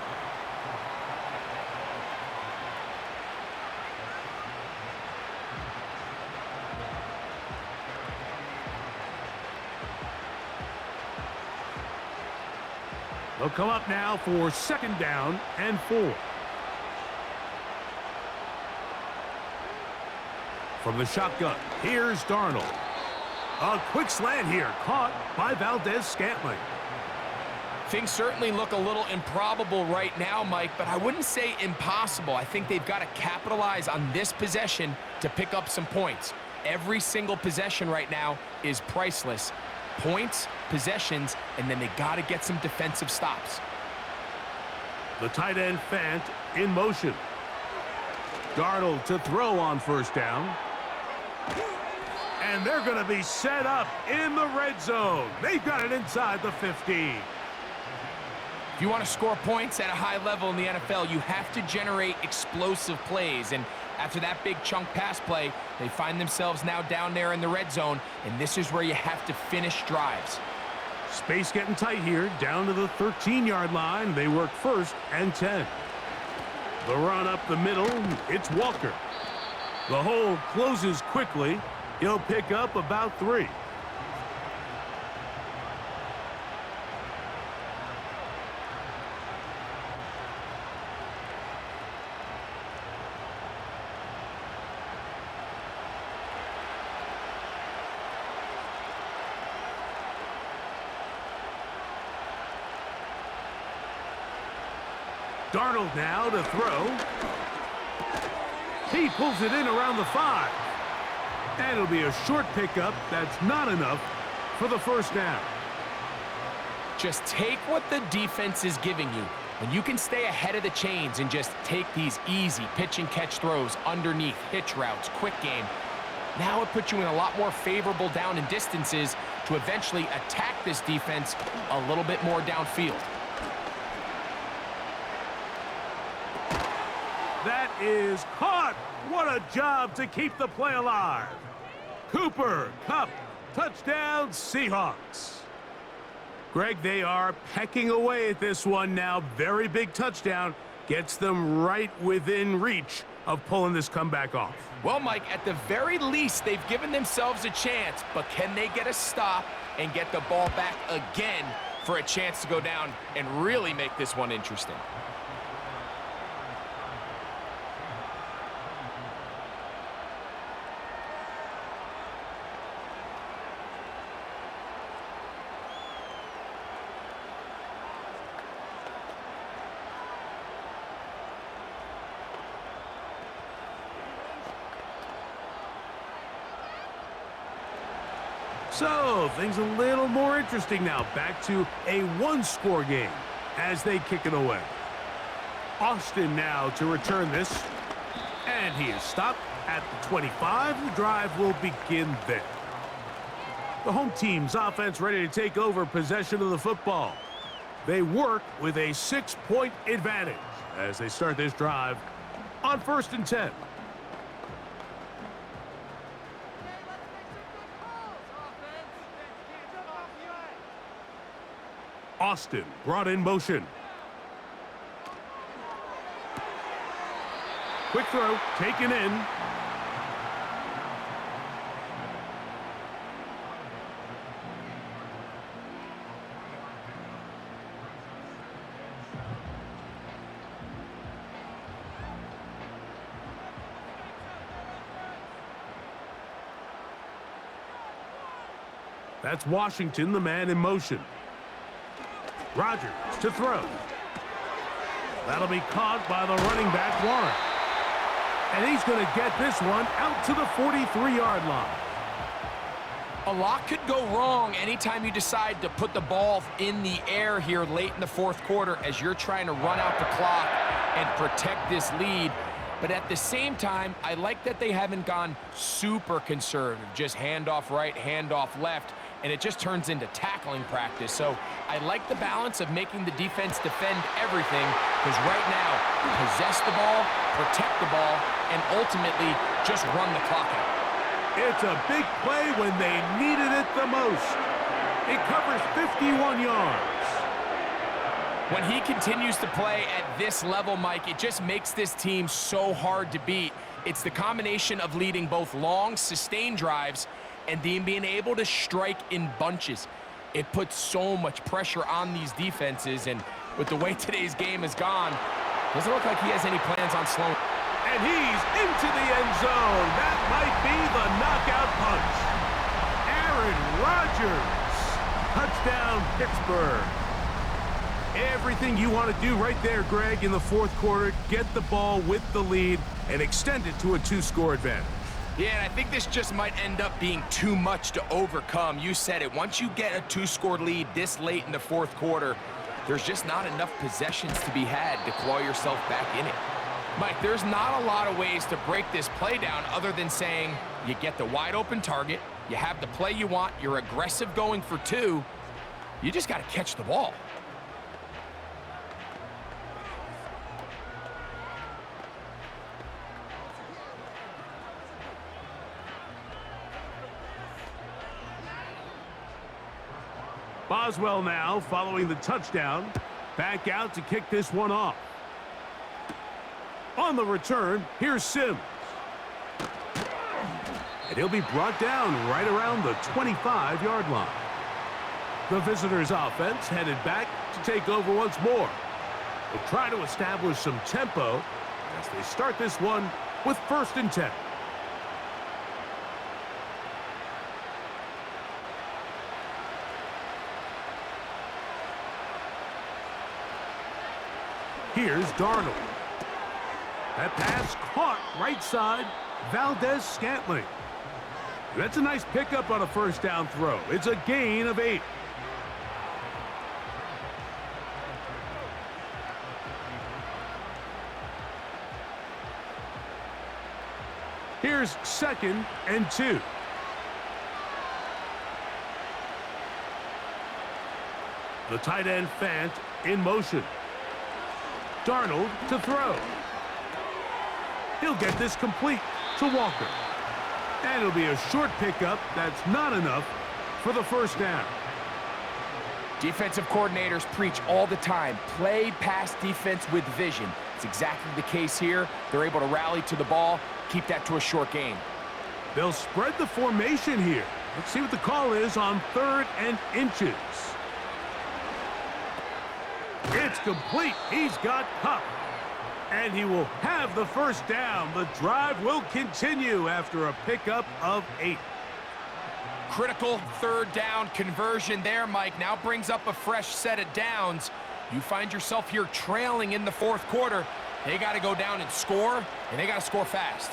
They'll come up now for 2nd down and 4. From the shotgun, here's Darnold. A quick slant here, caught by Valdez-Scantling. Things certainly look a little improbable right now, Mike, but I wouldn't say impossible. I think they've got to capitalize on this possession to pick up some points. Every single possession right now is priceless. Points, possessions, and then they got to get some defensive stops. The tight end Fant in motion. Darnold to throw on 1st down. And they're going to be set up in the red zone. They've got it inside the 15. If you want to score points at a high level in the NFL, you have to generate explosive plays. And after that big chunk pass play, they find themselves now down there in the red zone, and this is where you have to finish drives. Space getting tight here, down to the 13-yard line. They work 1st and 10. The run up the middle, it's Walker. The hole closes quickly. He'll pick up about 3. Darnold now to throw. He pulls it in around the 5. And it'll be a short pickup that's not enough for the 1st down. Just take what the defense is giving you. When you can stay ahead of the chains and just take these easy pitch and catch throws underneath, hitch routes, quick game, now it puts you in a lot more favorable down and distances to eventually attack this defense a little bit more downfield. That is caught. What a job to keep the play alive. Cooper Kupp Touchdown, Seahawks. Greg, they are pecking away at this one now. Very big touchdown. Gets them right within reach of pulling this comeback off. Well, Mike, at the very least, they've given themselves a chance, but can they get a stop and get the ball back again for a chance to go down and really make this one interesting? So, things a little more interesting now. Back to a one-score game as they kick it away. Austin now to return this. And he is stopped at the 25. The drive will begin there. The home team's offense ready to take over possession of the football. They work with a 6-point advantage as they start this drive on 1st and 10. Austin brought in motion. Quick throw, taken in. That's Washington, the man in motion. Rodgers to throw. That'll be caught by the running back, Warren. And he's going to get this one out to the 43-yard line. A lot could go wrong anytime you decide to put the ball in the air here late in the 4th quarter as you're trying to run out the clock and protect this lead. But at the same time, I like that they haven't gone super conservative, just handoff right, handoff left, and it just turns into tackling practice. So I like the balance of making the defense defend everything, because right now, possess the ball, protect the ball, and ultimately just run the clock out. It's a big play when they needed it the most. It covers 51 yards. When he continues to play at this level, Mike, it just makes this team so hard to beat. It's the combination of leading both long, sustained drives and then being able to strike in bunches. It puts so much pressure on these defenses, and with the way today's game has gone, doesn't look like he has any plans on slowing. And he's into the end zone. That might be the knockout punch. Aaron Rodgers. Touchdown, Pittsburgh. Everything you want to do right there, Greg, in the 4th quarter. Get the ball with the lead and extend it to a 2-score advantage. Yeah, and I think this just might end up being too much to overcome. You said it. Once you get a 2-score lead this late in the 4th quarter, there's just not enough possessions to be had to claw yourself back in it. Mike, there's not a lot of ways to break this play down other than saying you get the wide open target, you have the play you want, you're aggressive going for 2, you just got to catch the ball. Boswell now following the touchdown. Back out to kick this one off. On the return, here's Sims. And he'll be brought down right around the 25-yard line. The visitors' offense headed back to take over once more. They'll try to establish some tempo as they start this one with 1st and 10. Here's Darnold. That pass caught right side, Valdez-Scantling. That's a nice pickup on a 1st down throw. It's a gain of 8. Here's 2nd and 2. The tight end Fant in motion. Darnold to throw. He'll get this complete to Walker. And it'll be a short pickup that's not enough for the first down. Defensive coordinators preach all the time, play pass defense with vision. It's exactly the case here. They're able to rally to the ball, keep that to a short gain. They'll spread the formation here. Let's see what the call is on 3rd and inches. It's complete. He's got Cup. And he will have the first down. The drive will continue after a pickup of 8. Critical 3rd down conversion there, Mike. Now brings up a fresh set of downs. You find yourself here trailing in the 4th quarter. They got to go down and score, and they got to score fast.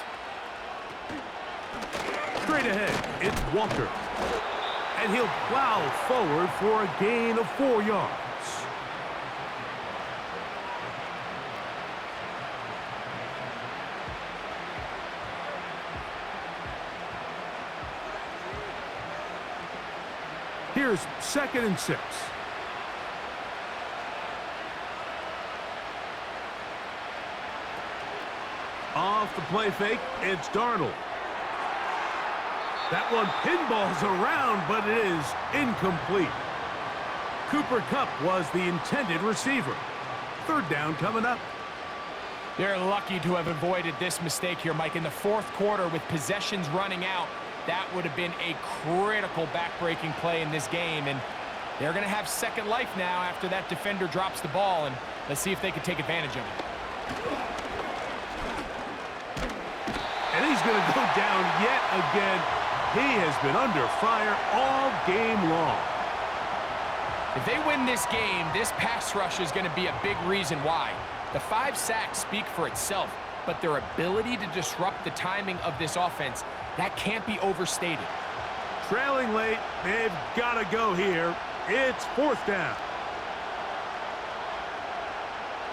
Straight ahead, it's Walker. And he'll plow forward for a gain of 4 yards. Here's 2nd and 6. Off the play fake, it's Darnold. That one pinballs around, but it is incomplete. Cooper Kupp was the intended receiver. 3rd down coming up. They're lucky to have avoided this mistake here, Mike. In the 4th quarter, with possessions running out, that would have been a critical back-breaking play in this game, and they're going to have second life now after that defender drops the ball, and let's see if they can take advantage of it. And he's going to go down yet again. He has been under fire all game long. If they win this game, this pass rush is going to be a big reason why. The 5 sacks speak for itself, but their ability to disrupt the timing of this offense, that can't be overstated. Trailing late, they've got to go here. It's 4th down.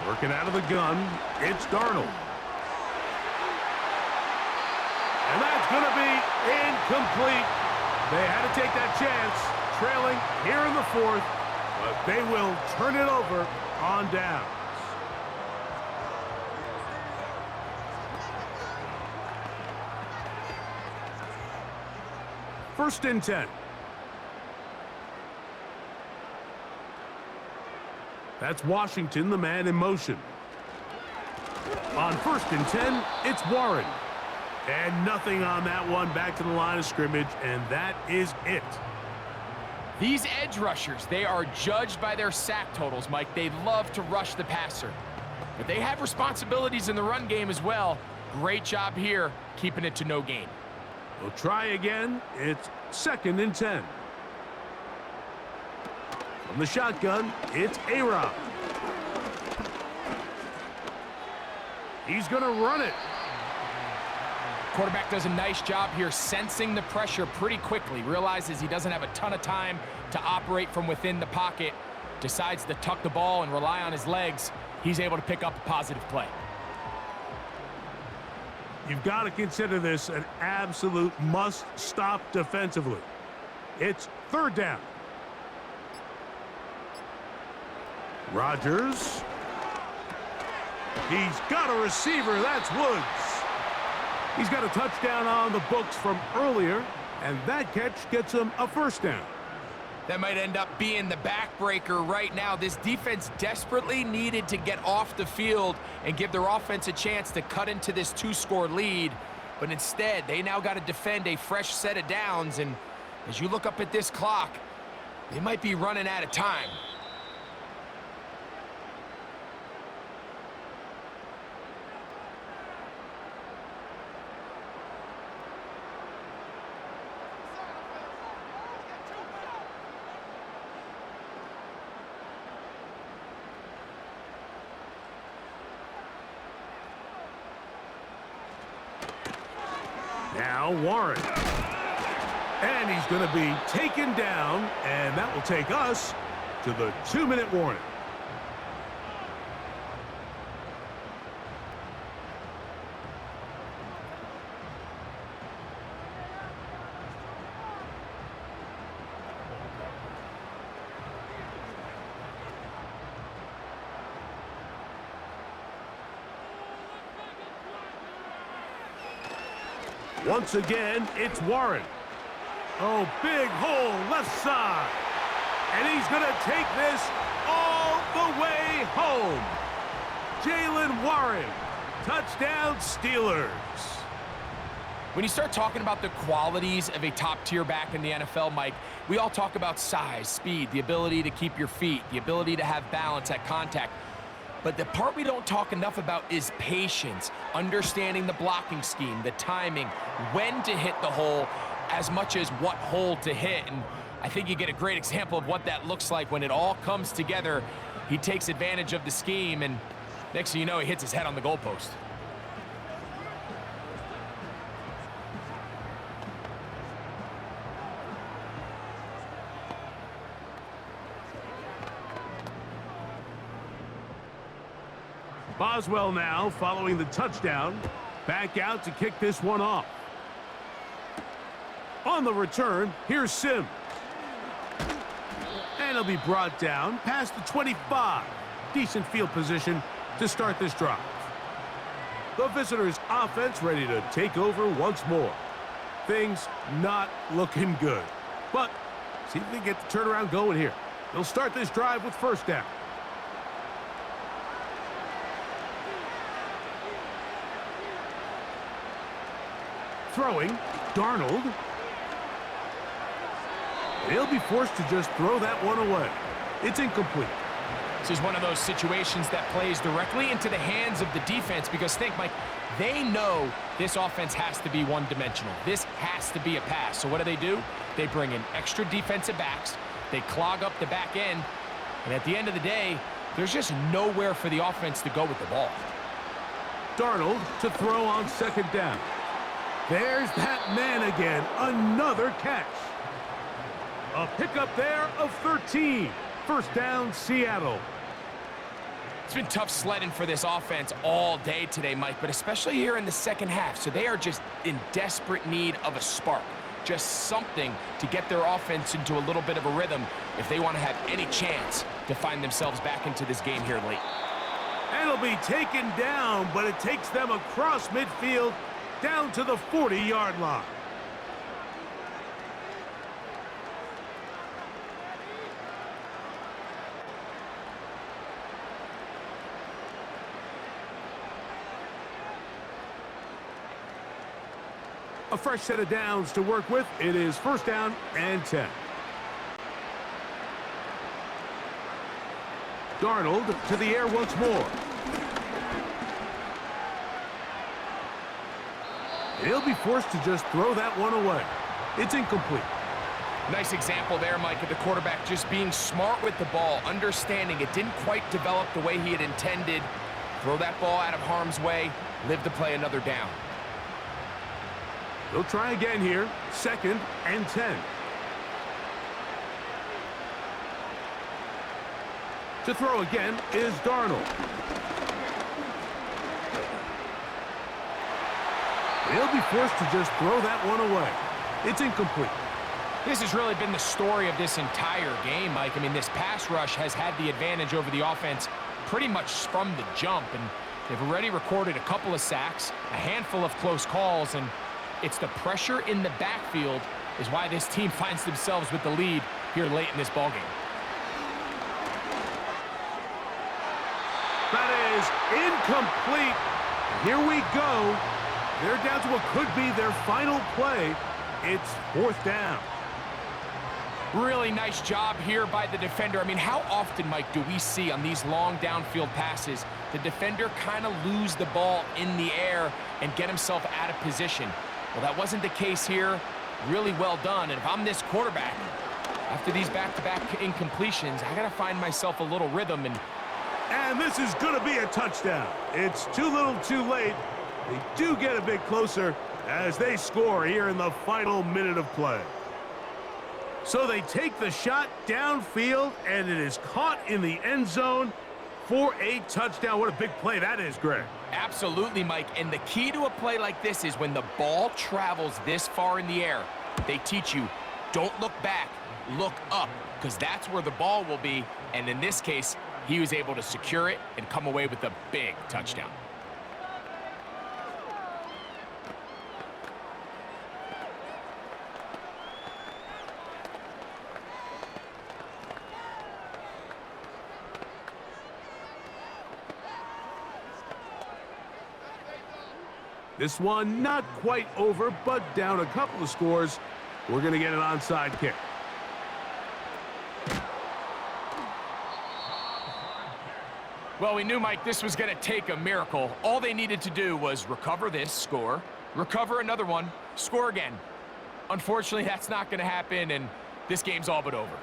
Working out of the gun, it's Darnold. And that's going to be incomplete. They had to take that chance, trailing here in the 4th, but they will turn it over on downs. First and 10. That's Washington, the man in motion. On 1st and 10, it's Warren. And nothing on that one, back to the line of scrimmage, and that is it. These edge rushers, they are judged by their sack totals, Mike. They love to rush the passer. But they have responsibilities in the run game as well. Great job here, keeping it to no gain. We'll try again. It's 2nd and 10. From the shotgun, it's A-Rob. He's going to run it. Quarterback does a nice job here sensing the pressure pretty quickly. Realizes he doesn't have a ton of time to operate from within the pocket. Decides to tuck the ball and rely on his legs. He's able to pick up a positive play. You've got to consider this an absolute must-stop defensively. It's 3rd down. Rodgers. He's got a receiver. That's Woods. He's got a touchdown on the books from earlier, and that catch gets him a 1st down. That might end up being the backbreaker right now. This defense desperately needed to get off the field and give their offense a chance to cut into this 2-score lead. But instead, they now got to defend a fresh set of downs. And as you look up at this clock, they might be running out of time. Now Warren. And he's going to be taken down, and that will take us to the 2-minute warning. Once again, it's Warren. Oh, big hole left side. And he's going to take this all the way home. Jalen Warren, touchdown Steelers. When you start talking about the qualities of a top-tier back in the NFL, Mike, we all talk about size, speed, the ability to keep your feet, the ability to have balance at contact. But the part we don't talk enough about is patience, understanding the blocking scheme, the timing, when to hit the hole, as much as what hole to hit. And I think you get a great example of what that looks like when it all comes together. He takes advantage of the scheme, and next thing you know, he hits his head on the goalpost. Boswell now following the touchdown. Back out to kick this one off. On the return, here's Sims. And he'll be brought down past the 25. Decent field position to start this drive. The visitors' offense ready to take over once more. Things not looking good. But see if they get the turnaround going here. They'll start this drive with first down. Throwing, Darnold. He'll be forced to just throw that one away. It's incomplete. This is one of those situations that plays directly into the hands of the defense because think, Mike, they know this offense has to be one-dimensional. This has to be a pass. So what do? They bring in extra defensive backs. They clog up the back end. And at the end of the day, there's just nowhere for the offense to go with the ball. Darnold to throw on second down. There's that man again. Another catch. A pickup there of 13. First down, Seattle. It's been tough sledding for this offense all day today, Mike, but especially here in the second half. So they are just in desperate need of a spark. Just something to get their offense into a little bit of a rhythm if they want to have any chance to find themselves back into this game here late. And it'll be taken down, but it takes them across midfield down to the 40-yard line. A fresh set of downs to work with. It is first down and 10. Darnold to the air once more. He'll be forced to just throw that one away. It's incomplete. Nice example there, Mike, of the quarterback just being smart with the ball, understanding it didn't quite develop the way he had intended. Throw that ball out of harm's way, live to play another down. They'll try again here. Second and 10. To throw again is Darnold. He'll be forced to just throw that one away. It's incomplete. This has really been the story of this entire game, Mike. I mean, this pass rush has had the advantage over the offense pretty much from the jump, and they've already recorded a couple of sacks, a handful of close calls, and it's the pressure in the backfield is why this team finds themselves with the lead here late in this ballgame. That is incomplete. Here we go. They're down to what could be their final play. It's fourth down. Really nice job here by the defender. I mean, how often, Mike, do we see on these long downfield passes the defender kind of lose the ball in the air and get himself out of position? Well, that wasn't the case here. Really well done. And if I'm this quarterback, after these back-to-back incompletions, I got to find myself a little rhythm. And this is going to be a touchdown. It's too little too late. They do get a bit closer as they score here in the final minute of play. So they take the shot downfield, and it is caught in the end zone for a touchdown. What a big play that is, Greg. Absolutely, Mike. And the key to a play like this is when the ball travels this far in the air, they teach you, don't look back, look up, because that's where the ball will be. And in this case, he was able to secure it and come away with a big touchdown. This one not quite over, but down a couple of scores. We're going to get an onside kick. Well, we knew, Mike, this was going to take a miracle. All they needed to do was recover this, score, recover another one, score again. Unfortunately, that's not going to happen, and this game's all but over.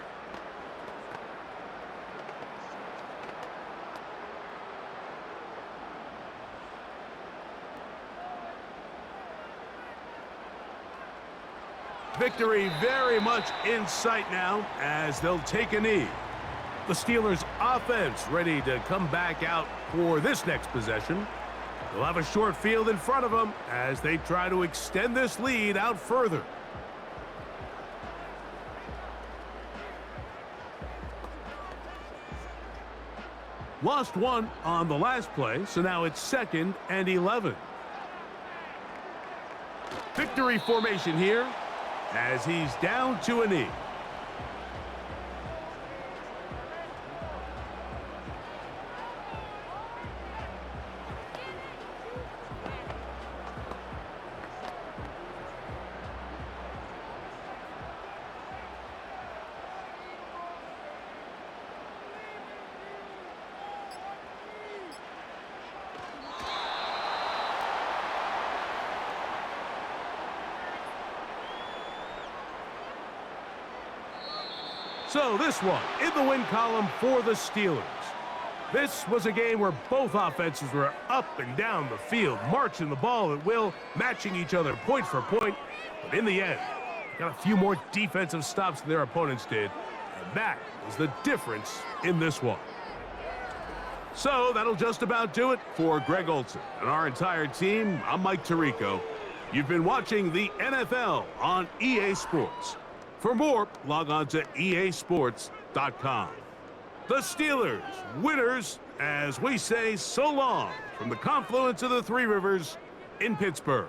Victory very much in sight now as they'll take a knee. The Steelers offense ready to come back out for this next possession. They'll have a short field in front of them as they try to extend this lead out further. Lost one on the last play, so now it's 2nd and 11. Victory formation here as he's down to a knee. So this one in the win column for the Steelers. This was a game where both offenses were up and down the field, marching the ball at will, matching each other point for point. But in the end, got a few more defensive stops than their opponents did. And that was the difference in this one. So that'll just about do it for Greg Olsen and our entire team. I'm Mike Tirico. You've been watching the NFL on EA Sports. For more, log on to easports.com. The Steelers, winners, as we say so long from the confluence of the Three Rivers in Pittsburgh.